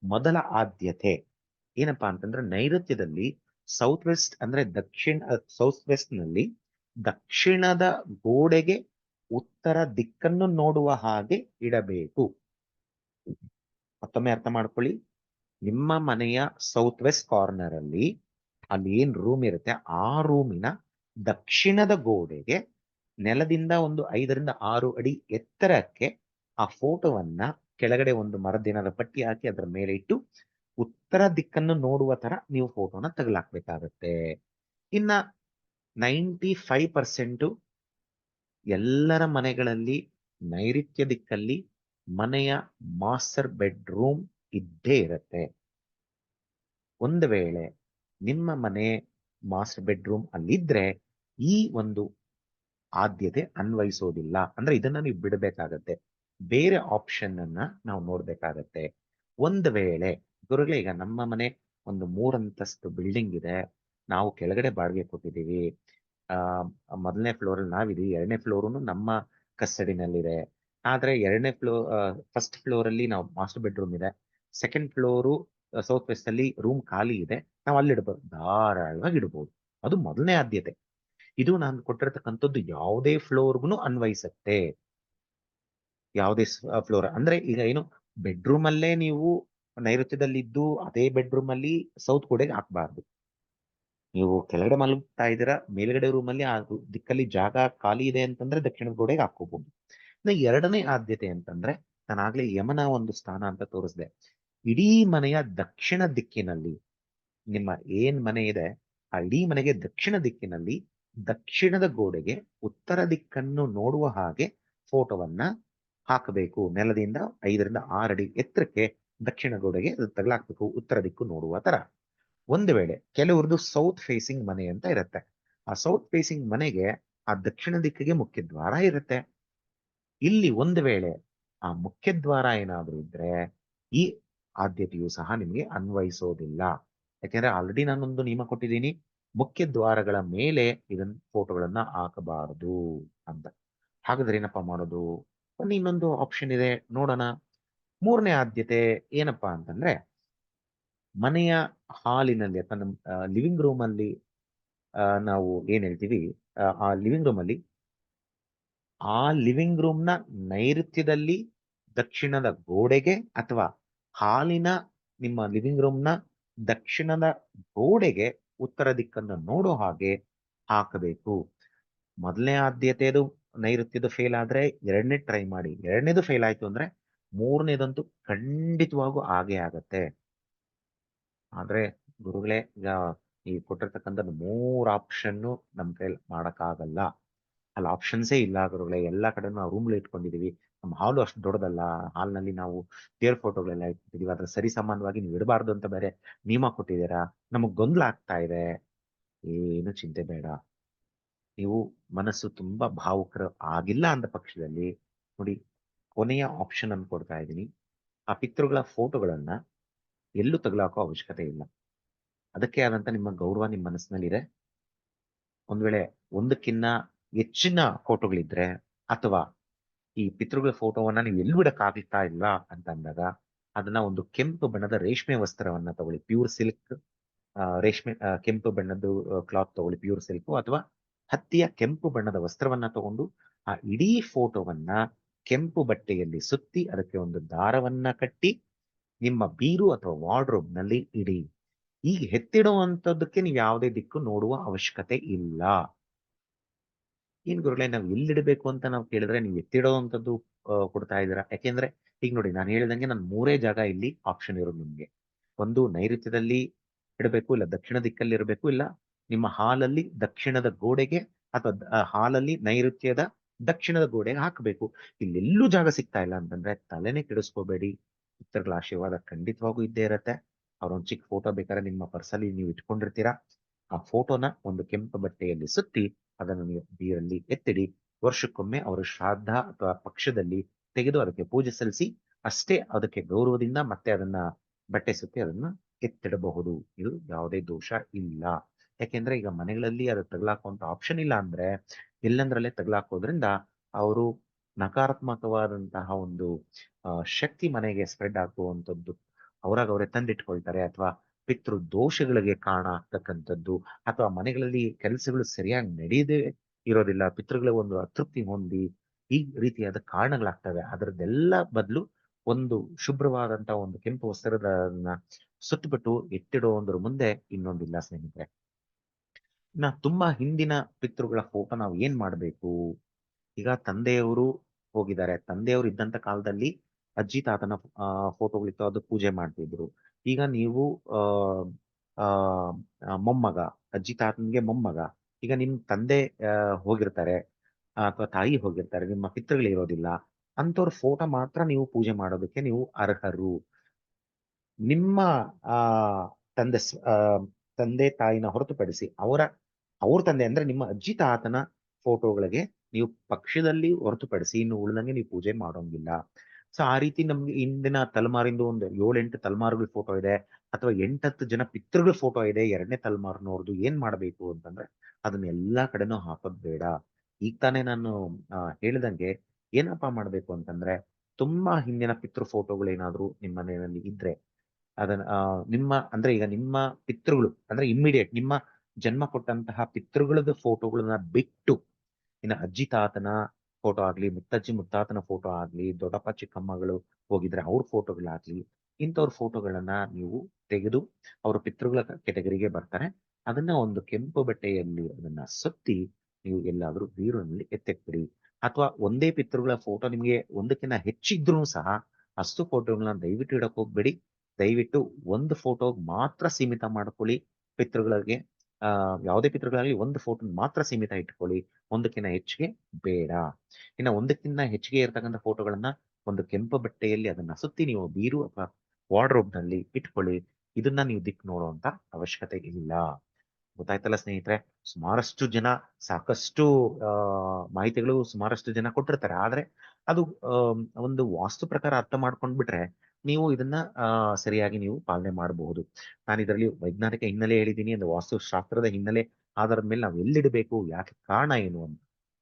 ಮೊದಲ ಆದ್ಯತೆ ಏನಪ್ಪಾ ಅಂತಂದ್ರೆ ನೈಋತ್ಯದಲ್ಲಿ ಸೌತ್ ವೆಸ್ಟ್ ಅಂದ್ರೆ ಸೌತ್ ವೆಸ್ಟ್ ನಲ್ಲಿ ದಕ್ಷಿಣದ ಗೋಡೆಗೆ ಉತ್ತರ ದಿಕ್ಕನ್ನು ನೋಡುವ ಹಾಗೆ ಇಡಬೇಕು. ಮತ್ತೊಮ್ಮೆ ಅರ್ಥ ಮಾಡ್ಕೊಳ್ಳಿ. ನಿಮ್ಮ ಮನೆಯ ಸೌತ್ ವೆಸ್ಟ್ ಕಾರ್ನರ್ ಅಲ್ಲಿ ಏನ್ ರೂಮ್ ಇರುತ್ತೆ ಆ ರೂಮಿನ ದಕ್ಷಿಣದ ಗೋಡೆಗೆ ನೆಲದಿಂದ ಒಂದು 5ರಿಂದ 6 ಅಡಿ ಎತ್ತರಕ್ಕೆ ಆ ಫೋಟೋವನ್ನ ಕೆಳಗಡೆ ಒಂದು ಮರದಿನದ ಪಟ್ಟಿ ಹಾಕಿ ಅದರ ಮೇಲೆ ಇಟ್ಟು ಉತ್ತರ ದಿಕ್ಕನ್ನು ನೋಡುವ ತರ ನೀವು ಫೋಟೋನ ತಗಲಾಕ್ಬೇಕಾಗತ್ತೆ. ಇನ್ನ 95% ಎಲ್ಲರ ಮನೆಗಳಲ್ಲಿ ನೈಋತ್ಯ ದಿಕ್ಕಲ್ಲಿ ಮನೆಯ ಮಾಸ್ಟರ್ ಬೆಡ್ರೂಮ್ ಇದ್ದೇ ಇರುತ್ತೆ. ಒಂದು ವೇಳೆ ನಿಮ್ಮ ಮನೆ ಮಾಸ್ಟರ್ ಬೆಡ್ರೂಮ್ ಅಲ್ಲಿದ್ರೆ ಈ ಒಂದು ಆದ್ಯತೆ ಅನ್ವಯಿಸೋದಿಲ್ಲ. ಅಂದ್ರೆ ಇದನ್ನ ನೀವು ಬಿಡಬೇಕಾಗತ್ತೆ, ಬೇರೆ ಆಪ್ಷನ್ ಅನ್ನ ನಾವು ನೋಡ್ಬೇಕಾಗತ್ತೆ. ಒಂದು ವೇಳೆ ಗುರುಗಳೇ ಈಗ ನಮ್ಮ ಮನೆ ಒಂದು 3 ಅಂತಸ್ತು ಬಿಲ್ಡಿಂಗ್ ಇದೆ, ನಾವು ಕೆಳಗಡೆ ಬಾಡಿಗೆ ಕೊಟ್ಟಿದ್ದೀವಿ. ಮೊದಲನೇ ಫ್ಲೋರ್ ಅಲ್ಲಿ ನಾವಿದೀವಿ, 2ನೇ ಫ್ಲೋರ್ನು ನಮ್ಮ ಕಸ್ಟಡಿನಲ್ಲಿದೆ. ಆದ್ರೆ ಫಸ್ಟ್ ಫ್ಲೋರ್ ಅಲ್ಲಿ ನಾವು ಮಾಸ್ಟರ್ ಬೆಡ್ರೂಮ್ ಇದೆ, ಸೆಕೆಂಡ್ ಫ್ಲೋರು ಸೌತ್ ವೆಸ್ಟ್ ಅಲ್ಲಿ ರೂಮ್ ಖಾಲಿ ಇದೆ, ನಾವು ಅಲ್ಲಿ ಇಡಬಹುದು, ಧಾರಾಳವಾಗಿ ಇಡಬಹುದು. ಅದು ಮೊದಲನೇ ಆದ್ಯತೆ. ಇದು ನಾನು ಕೊಟ್ಟಿರತಕ್ಕಂಥದ್ದು ಯಾವುದೇ ಫ್ಲೋರ್ಗೂ ಅನ್ವಯಿಸುತ್ತೆ. ಯಾವುದೇ ಫ್ಲೋರ್ ಅಂದ್ರೆ ಈಗ ಏನು ಬೆಡ್ರೂಮ್ ಅಲ್ಲೇ ನೀವು ನೈಋತ್ಯದಲ್ಲಿದ್ದು ಅದೇ ಬೆಡ್ರೂಮ್ ಅಲ್ಲಿ ಸೌತ್ ಗೋಡೆಗೆ ಹಾಕಬಾರ್ದು. ನೀವು ಕೆಳಗಡೆ ಮಲಗ್ತಾ ಇದ್ದೀರಾ, ಮೇಲ್ಗಡೆ ರೂಮಲ್ಲಿ ಆ ದಿಕ್ಕಲ್ಲಿ ಜಾಗ ಖಾಲಿ ಇದೆ ಅಂತಂದ್ರೆ ದಕ್ಷಿಣದ ಗೋಡೆಗೆ ಹಾಕೋಬಹುದು. ಇನ್ನು ಎರಡನೇ ಆದ್ಯತೆ ಅಂತಂದ್ರೆ, ನಾನಾಗ್ಲೇ ಯಮನ ಒಂದು ಸ್ಥಾನ ಅಂತ ತೋರಿಸಿದೆ. ಇಡೀ ಮನೆಯ ದಕ್ಷಿಣ ದಿಕ್ಕಿನಲ್ಲಿ, ನಿಮ್ಮ ಏನ್ ಮನೆ ಇದೆ ಆ ಇಡೀ ಮನೆಗೆ ದಕ್ಷಿಣ ದಿಕ್ಕಿನಲ್ಲಿ ದಕ್ಷಿಣದ ಗೋಡೆಗೆ ಉತ್ತರ ದಿಕ್ಕನ್ನು ನೋಡುವ ಹಾಗೆ ಫೋಟೋವನ್ನ ಹಾಕಬೇಕು. ನೆಲದಿಂದ 5ರಿಂದ 6 ಅಡಿ ಎತ್ತರಕ್ಕೆ ದಕ್ಷಿಣ ಗೋಡೆಗೆ ಅದು ತಗಲಾಕ್ಬೇಕು, ಉತ್ತರ ದಿಕ್ಕು ನೋಡುವ ತರ. ಒಂದು ವೇಳೆ ಕೆಲವ್ರದ್ದು ಸೌತ್ ಫೇಸಿಂಗ್ ಮನೆ ಅಂತ ಇರುತ್ತೆ, ಆ ಸೌತ್ ಫೇಸಿಂಗ್ ಮನೆಗೆ ಆ ದಕ್ಷಿಣ ದಿಕ್ಕಿಗೆ ಮುಖ್ಯ ದ್ವಾರ ಇರುತ್ತೆ. ಇಲ್ಲಿ ಒಂದು ವೇಳೆ ಆ ಮುಖ್ಯ ದ್ವಾರ ಏನಾದ್ರೂ ಇದ್ರೆ ಈ ಆದ್ಯತೆಯು ಸಹ ನಿಮಗೆ ಅನ್ವಯಿಸೋದಿಲ್ಲ. ಯಾಕೆಂದ್ರೆ ಆಲ್ರೆಡಿ ನಾನೊಂದು ನಿಯಮ ಕೊಟ್ಟಿದ್ದೀನಿ, ಮುಖ್ಯ ದ್ವಾರಗಳ ಮೇಲೆ ಇದನ್ನ ಫೋಟೋಗಳನ್ನ ಹಾಕಬಾರದು ಅಂತ. ಹಾಗಾದ್ರೆ ಏನಪ್ಪಾ ಮಾಡೋದು? ಬನ್ನಿ, ಇನ್ನೊಂದು ಆಪ್ಷನ್ ಇದೆ, ನೋಡೋಣ. ಮೂರನೇ ಆದ್ಯತೆ ಏನಪ್ಪಾ ಅಂತಂದ್ರೆ, ಮನೆಯ ಹಾಲಿನಲ್ಲಿ ಅಥವಾ ನಮ್ಮ ಲಿವಿಂಗ್ ರೂಮ್ ಅಲ್ಲಿ ನಾವು ಏನ್ ಹೇಳ್ತೀವಿ, ಆ ಲಿವಿಂಗ್ ರೂಮ್ ಅಲ್ಲಿ ಆ ಲಿವಿಂಗ್ ರೂಮ್ ನ ನೈಋತ್ಯದಲ್ಲಿ ದಕ್ಷಿಣದ ಗೋಡೆಗೆ ಅಥವಾ ಹಾಲಿನ ನಿಮ್ಮ ಲಿವಿಂಗ್ ರೂಮ್ ನ ದಕ್ಷಿಣದ ಗೋಡೆಗೆ ಉತ್ತರ ದಿಕ್ಕನ್ನು ನೋಡೋ ಹಾಗೆ ಹಾಕಬೇಕು. ಮೊದಲನೇ ಆದ್ಯತೆಯದು ನೈಋತ್ಯದ ಫೇಲ್ ಆದ್ರೆ ಎರಡನೇ ಟ್ರೈ ಮಾಡಿ, ಎರಡನೇದು ಫೇಲ್ ಆಯ್ತು ಅಂದ್ರೆ ಮೂರನೇದಂತೂ ಖಂಡಿತವಾಗೂ ಹಾಗೆ ಆಗತ್ತೆ. ಆದ್ರೆ ಗುರುಗಳೇ, ಈಗ ಈ ಕೊಟ್ಟಿರ್ತಕ್ಕಂಥ 3 ಆಪ್ಷನ್ನು ನಮ್ ಕೈಲಿ ಮಾಡಕ್ಕಾಗಲ್ಲ. ಅಲ್ಲಿ ಆಪ್ಷನ್ಸೇ ಇಲ್ಲ ಗುರುಗಳೇ. ಎಲ್ಲಾ ಕಡೆ ನಾವು ರೂಮ್ಗಳು ಇಟ್ಕೊಂಡಿದೀವಿ, ನಮ್ಮ ಹಾಲು ಅಷ್ಟು ದೊಡ್ಡದಲ್ಲ. ಹಾಲ್ನಲ್ಲಿ ನಾವು ದೇವ್ರ ಫೋಟೋಗಳೆಲ್ಲ ಇಟ್ಬಿಟ್ಟಿದೀವಿ, ಅದ್ರ ಸರಿ ಸಾಮಾನ್ಯವಾಗಿ ನೀವು ಇಡಬಾರ್ದು ಅಂತ ಬೇರೆ ನಿಯಮ ಕೊಟ್ಟಿದ್ದೀರಾ. ನಮಗ್ ಗೊಂದಲ ಆಗ್ತಾ ಇದೆ. ಏನು ಚಿಂತೆ ಬೇಡ, ನೀವು ಮನಸ್ಸು ತುಂಬಾ ಭಾವುಕರು ಆಗಿಲ್ಲ ಅಂದ ಪಕ್ಷದಲ್ಲಿ ನೋಡಿ, ಕೊನೆಯ ಆಪ್ಷನ್ ಅನ್ನು ಕೊಡ್ತಾ ಇದ್ದೀನಿ. ಆ ಪಿತೃಗಳ ಫೋಟೋಗಳನ್ನ ಎಲ್ಲೂ ತಗಲಾಕೋ ಅವಶ್ಯಕತೆ ಇಲ್ಲ. ಅದಕ್ಕೆ ಆದಂತ ನಿಮ್ಮ ಗೌರವ ನಿಮ್ಮ ಮನಸ್ಸಿನಲ್ಲಿದೆ. ಒಂದ್ ವೇಳೆ ಒಂದಕ್ಕಿನ್ನ ಹೆಚ್ಚಿನ ಫೋಟೋಗಳಿದ್ರೆ ಅಥವಾ ಈ ಪಿತೃಗಳ ಫೋಟೋವನ್ನ ನೀವು ಎಲ್ಲಿ ಬಿಡಕ್ಕಾಗ್ತಾ ಇಲ್ಲ ಅಂತ ಅಂದಾಗ ಅದನ್ನ ಒಂದು ಕೆಂಪು ಬಣ್ಣದ ರೇಷ್ಮೆ ವಸ್ತ್ರವನ್ನ ತಗೊಳ್ಳಿ, ಪ್ಯೂರ್ ಸಿಲ್ಕ್ ರೇಷ್ಮೆ ಕೆಂಪು ಬಣ್ಣದ್ದು ಕ್ಲಾತ್ ತಗೊಳ್ಳಿ, ಪ್ಯೂರ್ ಸಿಲ್ಕ್ ಅಥವಾ ಹತ್ತಿಯ ಕೆಂಪು ಬಣ್ಣದ ವಸ್ತ್ರವನ್ನ ತಗೊಂಡು ಆ ಇಡೀ ಫೋಟೋವನ್ನ ಕೆಂಪು ಬಟ್ಟೆಯಲ್ಲಿ ಸುತ್ತಿ ಅದಕ್ಕೆ ಒಂದು ದಾರವನ್ನ ಕಟ್ಟಿ ನಿಮ್ಮ ಬೀರು ಅಥವಾ ವಾರ್ಡ್ರೋಬ್ ನಲ್ಲಿ ಇಡಿ. ಈಗ ಎತ್ತಿಡುವಂತದ್ದಕ್ಕೆ ನೀವು ಯಾವುದೇ ದಿಕ್ಕು ನೋಡುವ ಅವಶ್ಯಕತೆ ಇಲ್ಲ. ಏನ್ ಗುರುಗಳೇ, ನಾವು ಎಲ್ಲಿಡಬೇಕು ಅಂತ ನಾವು ಕೇಳಿದ್ರೆ ನೀವು ಎತ್ತಿಡುವಂತದ್ದು ಕೊಡ್ತಾ ಇದ್ದೀರಾ? ಯಾಕೆಂದ್ರೆ ಈಗ ನೋಡಿ, ನಾನು ಹೇಳ್ದಂಗೆ ನಾನು 3 ಜಾಗ ಇಲ್ಲಿ ಆಪ್ಷನ್ ಇರೋದು ನಿಮ್ಗೆ. ಒಂದು ನೈಋತ್ಯದಲ್ಲಿ ಇಡಬೇಕು, ಇಲ್ಲ ದಕ್ಷಿಣ ದಿಕ್ಕಲ್ಲಿ ಇರಬೇಕು, ಇಲ್ಲ ನಿಮ್ಮ ಹಾಲಲ್ಲಿ ದಕ್ಷಿಣದ ಗೋಡೆಗೆ ಅಥವಾ ಹಾಲಲ್ಲಿ ನೈಋತ್ಯದ ದಕ್ಷಿಣದ ಗೋಡೆಗೆ ಹಾಕಬೇಕು. ಇಲ್ಲೆಲ್ಲೂ ಜಾಗ ಸಿಗ್ತಾ ಇಲ್ಲ ಅಂತಂದ್ರೆ ತಲೆನೇ ಕೆಡಿಸ್ಕೋಬೇಡಿ, ಪಿತೃಗಳ ಆಶೀರ್ವಾದ ಖಂಡಿತವಾಗೂ ಇದ್ದೇ ಇರತ್ತೆ. ಅವ್ರೊಂದು ಚಿಕ್ಕ ಫೋಟೋ ಬೇಕಾದ್ರೆ ನಿಮ್ಮ ಪರ್ಸಲ್ಲಿ ನೀವು ಇಟ್ಕೊಂಡಿರ್ತೀರಾ. ಆ ಫೋಟೋನ ಒಂದು ಕೆಂಪು ಬಟ್ಟೆಯಲ್ಲಿ ಸುತ್ತಿ ಅದನ್ನು ನೀವು ಬೀರಲ್ಲಿ ಎತ್ತಿಡಿ. ವರ್ಷಕ್ಕೊಮ್ಮೆ ಅವರು ಶ್ರಾದ್ದ ಅಥವಾ ಪಕ್ಷದಲ್ಲಿ ತೆಗೆದು ಅದಕ್ಕೆ ಪೂಜೆ ಸಲ್ಲಿಸಿ ಅಷ್ಟೇ ಅದಕ್ಕೆ ಗೌರವದಿಂದ ಮತ್ತೆ ಅದನ್ನ ಬಟ್ಟೆ ಸುತ್ತಿ ಅದನ್ನ ಎತ್ತಿಡಬಹುದು. ಇದು ಯಾವುದೇ ದೋಷ ಇಲ್ಲ. ಯಾಕೆಂದ್ರೆ ಈಗ ಮನೆಗಳಲ್ಲಿ ಅದು ತಗಲಾಕುವಂತ ಆಪ್ಷನ್ ಇಲ್ಲ ಅಂದ್ರೆ ಎಲ್ಲಂದ್ರಲ್ಲೇ ತಗಲಾಕೋದ್ರಿಂದ ಅವರು ನಕಾರಾತ್ಮಕವಾದಂತಹ ಒಂದು ಶಕ್ತಿ ಮನೆಗೆ ಸ್ಪ್ರೆಡ್ ಆಗುವಂಥದ್ದು ಅವರಾಗ ಅವರೇ ತಂದಿಟ್ಕೊಳ್ತಾರೆ, ಅಥವಾ ಪಿತೃ ದೋಷಗಳಿಗೆ ಕಾರಣ ಆಗ್ತಕ್ಕಂಥದ್ದು, ಅಥವಾ ಮನೆಗಳಲ್ಲಿ ಕೆಲಸಗಳು ಸರಿಯಾಗಿ ನಡೆಯದೇ ಇರೋದಿಲ್ಲ, ಪಿತೃಗಳ ಒಂದು ಅತೃಪ್ತಿ ಹೊಂದಿ ಈ ರೀತಿಯಾದ ಕಾರಣಗಳಾಗ್ತವೆ. ಅದರದ್ದೆಲ್ಲ ಬದಲು ಒಂದು ಶುಭ್ರವಾದಂತಹ ಒಂದು ಕೆಂಪು ವಸ್ತ್ರದನ್ನ ಸುತ್ತಬಿಟ್ಟು ಎತ್ತಿಡುವುದರ ಮುಂದೆ ಇನ್ನೊಂದಿಲ್ಲ ಸ್ನೇಹಿತರೆ. ತುಂಬಾ ಹಿಂದಿನ ಪಿತೃಗಳ ಫೋಟೋ ನಾವು ಏನ್ ಮಾಡ್ಬೇಕು? ಈಗ ತಂದೆಯವರು ಹೋಗಿದ್ದಾರೆ, ತಂದೆಯವರು ಇದ್ದಂತ ಕಾಲದಲ್ಲಿ ಅಜ್ಜಿ ತಾತನ ಫೋಟೋಗಳಿತ್ತು, ಅದು ಪೂಜೆ ಮಾಡ್ತಿದ್ರು. ಈಗ ನೀವು ಆ ಆ ಮೊಮ್ಮಗ, ಅಜ್ಜಿ ತಾತನಿಗೆ ಮೊಮ್ಮಗ, ಈಗ ನಿಮ್ ತಂದೆ ಹೋಗಿರ್ತಾರೆ ಅಥವಾ ತಾಯಿ ಹೋಗಿರ್ತಾರೆ, ನಿಮ್ಮ ಪಿತೃಗಳು ಇರೋದಿಲ್ಲ. ಅಂತವ್ರ ಫೋಟೋ ಮಾತ್ರ ನೀವು ಪೂಜೆ ಮಾಡೋದಕ್ಕೆ ನೀವು ಅರ್ಹರು. ನಿಮ್ಮ ಆ ತಂದೆ ತಂದೆ ತಾಯಿನ ಹೊರತುಪಡಿಸಿ ಅವ್ರ ತಂದೆ ಅಂದ್ರೆ ನಿಮ್ಮ ಅಜ್ಜಿ ತಾತನ ಫೋಟೋಗಳಿಗೆ ನೀವು ಪಕ್ಷದಲ್ಲಿ ಹೊರತುಪಡಿಸಿ ಇನ್ನು ಉಳಿದಂಗೆ ನೀವು ಪೂಜೆ ಮಾಡೋಂಗಿಲ್ಲ. ಸೊ ಆ ರೀತಿ ನಮ್ಗೆ ಇಂದಿನ ತಲೆಮಾರಿಂದು ಒಂದು 7-8 ತಲೆಮಾರುಗಳ ಫೋಟೋ ಇದೆ, ಅಥವಾ 8-10 ಜನ ಪಿತೃಗಳ ಫೋಟೋ ಇದೆ ಎರಡನೇ ತಲೆಮಾರಿನವ್ರದ್ದು. ಏನ್ ಮಾಡ್ಬೇಕು ಅಂತಂದ್ರೆ ಅದನ್ನ ಎಲ್ಲಾ ಕಡೆನೂ ಹಾಕೋದ್ ಬೇಡ. ಈಗ ತಾನೇ ನಾನು ಹೇಳಿದಂಗೆ ಏನಪ್ಪಾ ಮಾಡ್ಬೇಕು ಅಂತಂದ್ರೆ, ತುಂಬಾ ಹಿಂದಿನ ಪಿತೃ ಫೋಟೋಗಳು ಏನಾದ್ರು ನಿಮ್ಮ ಮನೆಯಲ್ಲಿ ಇದ್ರೆ ಅದನ್ನ ನಿಮ್ಮ ಅಂದ್ರೆ ಈಗ ನಿಮ್ಮ ಪಿತೃಗಳು ಅಂದ್ರೆ ಇಮ್ಮಿಡಿಯೇಟ್ ನಿಮ್ಮ ಜನ್ಮ ಕೊಟ್ಟಂತಹ ಪಿತೃಗಳದ ಫೋಟೋಗಳನ್ನ ಬಿಟ್ಟು ಇನ್ನು ಅಜ್ಜಿ ತಾತನ ಫೋಟೋ ಆಗ್ಲಿ, ಮುತ್ತಜ್ಜಿ ಮುತ್ತಾತನ ಫೋಟೋ ಆಗ್ಲಿ, ದೊಡ್ಡಪ್ಪ ಚಿಕ್ಕಮ್ಮಗಳು ಹೋಗಿದ್ರೆ ಅವ್ರ ಫೋಟೋಗಳಾಗ್ಲಿ, ಇಂಥವ್ರ ಫೋಟೋಗಳನ್ನ ನೀವು ತೆಗೆದು ಅವರ ಪಿತೃಗಳ ಕೆಟಗರಿಗೆ ಬರ್ತಾರೆ. ಅದನ್ನ ಒಂದು ಕೆಂಪು ಬಟ್ಟೆಯಲ್ಲಿ ಅದನ್ನ ಸುತ್ತಿ ನೀವು ಎಲ್ಲಾದ್ರೂ ಬೀರುನಲ್ಲಿ ಎತ್ತಿಟ್ಬಿಡಿ. ಅಥವಾ ಒಂದೇ ಪಿತೃಗಳ ಫೋಟೋ ನಿಮಗೆ ಒಂದಕ್ಕಿಂತ ಹೆಚ್ಚಿದ್ರೂ ಸಹ ಅಷ್ಟು ಫೋಟೋಗಳನ್ನ ದಯವಿಟ್ಟು ಇಡಕ್ ಹೋಗ್ಬೇಡಿ. ದಯವಿಟ್ಟು ಒಂದು ಫೋಟೋ ಮಾತ್ರ ಸೀಮಿತ ಮಾಡ್ಕೊಳ್ಳಿ ಪಿತೃಗಳಿಗೆ. ಯಾವುದೇ ಪಿತೃಗಳಲ್ಲಿ ಒಂದು ಫೋಟೋ ಮಾತ್ರ ಸೀಮಿತ ಇಟ್ಕೊಳ್ಳಿ, ಒಂದಕ್ಕಿಂತ ಹೆಚ್ಚಿಗೆ ಬೇಡ. ಇನ್ನು ಒಂದಕ್ಕಿಂತ ಹೆಚ್ಚಿಗೆ ಇರತಕ್ಕಂಥ ಫೋಟೋಗಳನ್ನ ಒಂದು ಕೆಂಪು ಬಟ್ಟೆಯಲ್ಲಿ ಅದನ್ನ ಸುತ್ತಿ ನೀವು ಬೀರು ಅಥವಾ ವಾರ್ಡ್ರೋಬ್ ನಲ್ಲಿ ಇಟ್ಕೊಳ್ಳಿ. ಇದನ್ನ ನೀವು ದಿಕ್ಕು ನೋಡುವಂತ ಅವಶ್ಯಕತೆ ಇಲ್ಲ. ಗೊತ್ತಾಯ್ತಲ್ಲ ಸ್ನೇಹಿತರೆ? ಸುಮಾರಷ್ಟು ಜನ ಸಾಕಷ್ಟು ಮಾಹಿತಿಗಳು ಸುಮಾರಷ್ಟು ಜನ ಕೊಟ್ಟಿರ್ತಾರೆ. ಆದ್ರೆ ಅದು ಒಂದು ವಾಸ್ತು ಪ್ರಕಾರ ಅರ್ಥ ಮಾಡ್ಕೊಂಡ್ಬಿಟ್ರೆ ನೀವು ಇದನ್ನ ಸರಿಯಾಗಿ ನೀವು ಪಾಲನೆ ಮಾಡಬಹುದು. ನಾನು ಇದರಲ್ಲಿ ವೈಜ್ಞಾನಿಕ ಹಿನ್ನೆಲೆ ಹೇಳಿದ್ದೀನಿ, ಅಂದ್ರೆ ವಾಸ್ತುಶಾಸ್ತ್ರದ ಹಿನ್ನೆಲೆ ಆಧಾರದ ಮೇಲೆ ನಾವು ಎಲ್ಲಿಡಬೇಕು, ಯಾಕೆ ಕಾರಣ ಏನು ಅಂತ.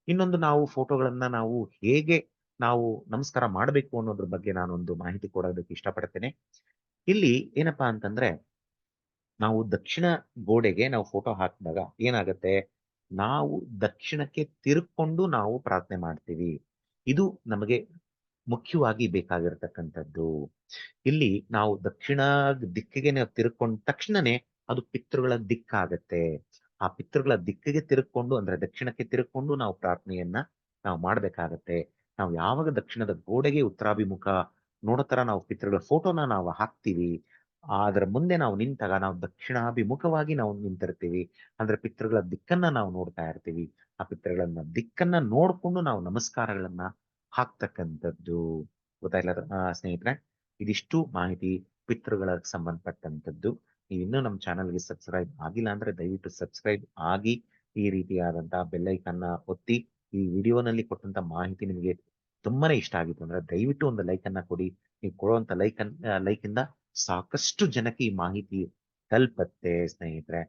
ಇನ್ನೊಂದು, ನಾವು ಫೋಟೋಗಳನ್ನ ನಾವು ಹೇಗೆ ನಾವು ನಮಸ್ಕಾರ ಮಾಡಬೇಕು ಅನ್ನೋದ್ರ ಬಗ್ಗೆ ನಾನೊಂದು ಮಾಹಿತಿ ಕೊಡೋದಕ್ಕೆ ಇಷ್ಟಪಡ್ತೇನೆ. ಇಲ್ಲಿ ಏನಪ್ಪಾ ಅಂತಂದ್ರೆ, ನಾವು ದಕ್ಷಿಣ ಗೋಡೆಗೆ ನಾವು ಫೋಟೋ ಹಾಕಿದಾಗ ಏನಾಗುತ್ತೆ, ನಾವು ದಕ್ಷಿಣಕ್ಕೆ ತಿರುಕೊಂಡು ನಾವು ಪ್ರಾರ್ಥನೆ ಮಾಡ್ತೀವಿ. ಇದು ನಮಗೆ ಮುಖ್ಯವಾಗಿ ಬೇಕಾಗಿರ್ತಕ್ಕಂಥದ್ದು. ಇಲ್ಲಿ ನಾವು ದಕ್ಷಿಣ ದಿಕ್ಕಿಗೆ ನಾವು ತಿರುಕೊಂಡ ತಕ್ಷಣನೇ ಅದು ಪಿತೃಗಳ ದಿಕ್ಕಾಗತ್ತೆ. ಆ ಪಿತೃಗಳ ದಿಕ್ಕಿಗೆ ತಿರುಕೊಂಡು, ಅಂದ್ರೆ ದಕ್ಷಿಣಕ್ಕೆ ತಿರುಕೊಂಡು ನಾವು ಪ್ರಾರ್ಥನೆಯನ್ನ ನಾವು ಮಾಡ್ಬೇಕಾಗತ್ತೆ. ನಾವು ಯಾವಾಗ ದಕ್ಷಿಣದ ಗೋಡೆಗೆ ಉತ್ತರಾಭಿಮುಖ ನೋಡೋ ತರ ನಾವು ಪಿತೃಗಳ ಫೋಟೋನ ನಾವು ಹಾಕ್ತೀವಿ, ಅದರ ಮುಂದೆ ನಾವು ನಿಂತಾಗ ನಾವು ದಕ್ಷಿಣಾಭಿಮುಖವಾಗಿ ನಾವು ನಿಂತಿರ್ತೀವಿ. ಅಂದ್ರೆ ಪಿತೃಗಳ ದಿಕ್ಕನ್ನ ನಾವು ನೋಡ್ತಾ ಇರ್ತೀವಿ. ಆ ಪಿತೃಗಳನ್ನ ದಿಕ್ಕನ್ನ ನೋಡ್ಕೊಂಡು ನಾವು ನಮಸ್ಕಾರಗಳನ್ನ ಹಾಕ್ತಕ್ಕಂಥದ್ದು. ಗೊತ್ತಾಯ್ಲ ಸ್ನೇಹಿತರೆ? ಇದಿಷ್ಟು ಮಾಹಿತಿ ಪಿತೃಗಳಿಗೆ ಸಂಬಂಧಪಟ್ಟಂತದ್ದು. ನೀವು ಇನ್ನೂ ನಮ್ಮ ಚಾನಲ್ಗೆ ಸಬ್ಸ್ಕ್ರೈಬ್ ಆಗಿಲ್ಲ ಅಂದ್ರೆ ದಯವಿಟ್ಟು ಸಬ್ಸ್ಕ್ರೈಬ್ ಆಗಿ ಈ ರೀತಿಯಾದಂತಹ ಬೆಲ್ಲೈಕನ್ನ ಒತ್ತಿ. ಈ ವಿಡಿಯೋನಲ್ಲಿ ಕೊಟ್ಟಂತ ಮಾಹಿತಿ ನಿಮಗೆ ತುಂಬಾನೇ ಇಷ್ಟ ಆಗಿತ್ತು ಅಂದ್ರೆ ದಯವಿಟ್ಟು ಒಂದು ಲೈಕ್ ಅನ್ನ ಕೊಡಿ. ನೀವು ಕೊಡುವಂತ ಲೈಕ್ ಇಂದ ಸಾಕಷ್ಟು ಜನಕ್ಕೆ ಈ ಮಾಹಿತಿ ತಲುಪತ್ತೆ ಸ್ನೇಹಿತರೆ.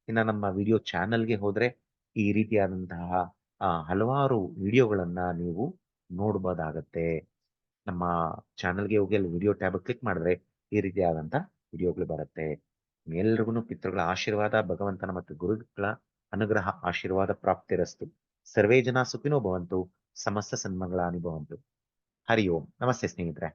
ಇನ್ನ ನಮ್ಮ ವಿಡಿಯೋ ಚಾನಲ್ಗೆ ಹೋದ್ರೆ ಈ ರೀತಿಯಾದಂತಹ ಹಲವಾರು ವಿಡಿಯೋಗಳನ್ನ ನೀವು ನೋಡ್ಬೋದಾಗತ್ತೆ. ನಮ್ಮ ಚಾನಲ್ಗೆ ಹೋಗಿ ಅಲ್ಲಿ ವಿಡಿಯೋ ಟ್ಯಾಬ್ ಕ್ಲಿಕ್ ಮಾಡಿದ್ರೆ ಈ ರೀತಿಯಾದಂತಹ ವಿಡಿಯೋಗಳು ಬರುತ್ತೆ. ಎಲ್ರಿಗೂ ಪಿತೃಗಳ ಆಶೀರ್ವಾದ, ಭಗವಂತನ ಮತ್ತು ಗುರುಗಳ ಅನುಗ್ರಹ ಆಶೀರ್ವಾದ ಪ್ರಾಪ್ತಿರಸ್ತು. ಸರ್ವೇ ಜನ ಸುಖಿನೋ ಭವಂತು, ಸಮಸ್ತ ಸನ್ಮಂಗಳಾನಿ ಭವಂತು. ಹರಿ ಓಂ. ನಮಸ್ತೆ ಸ್ನೇಹಿತರೆ.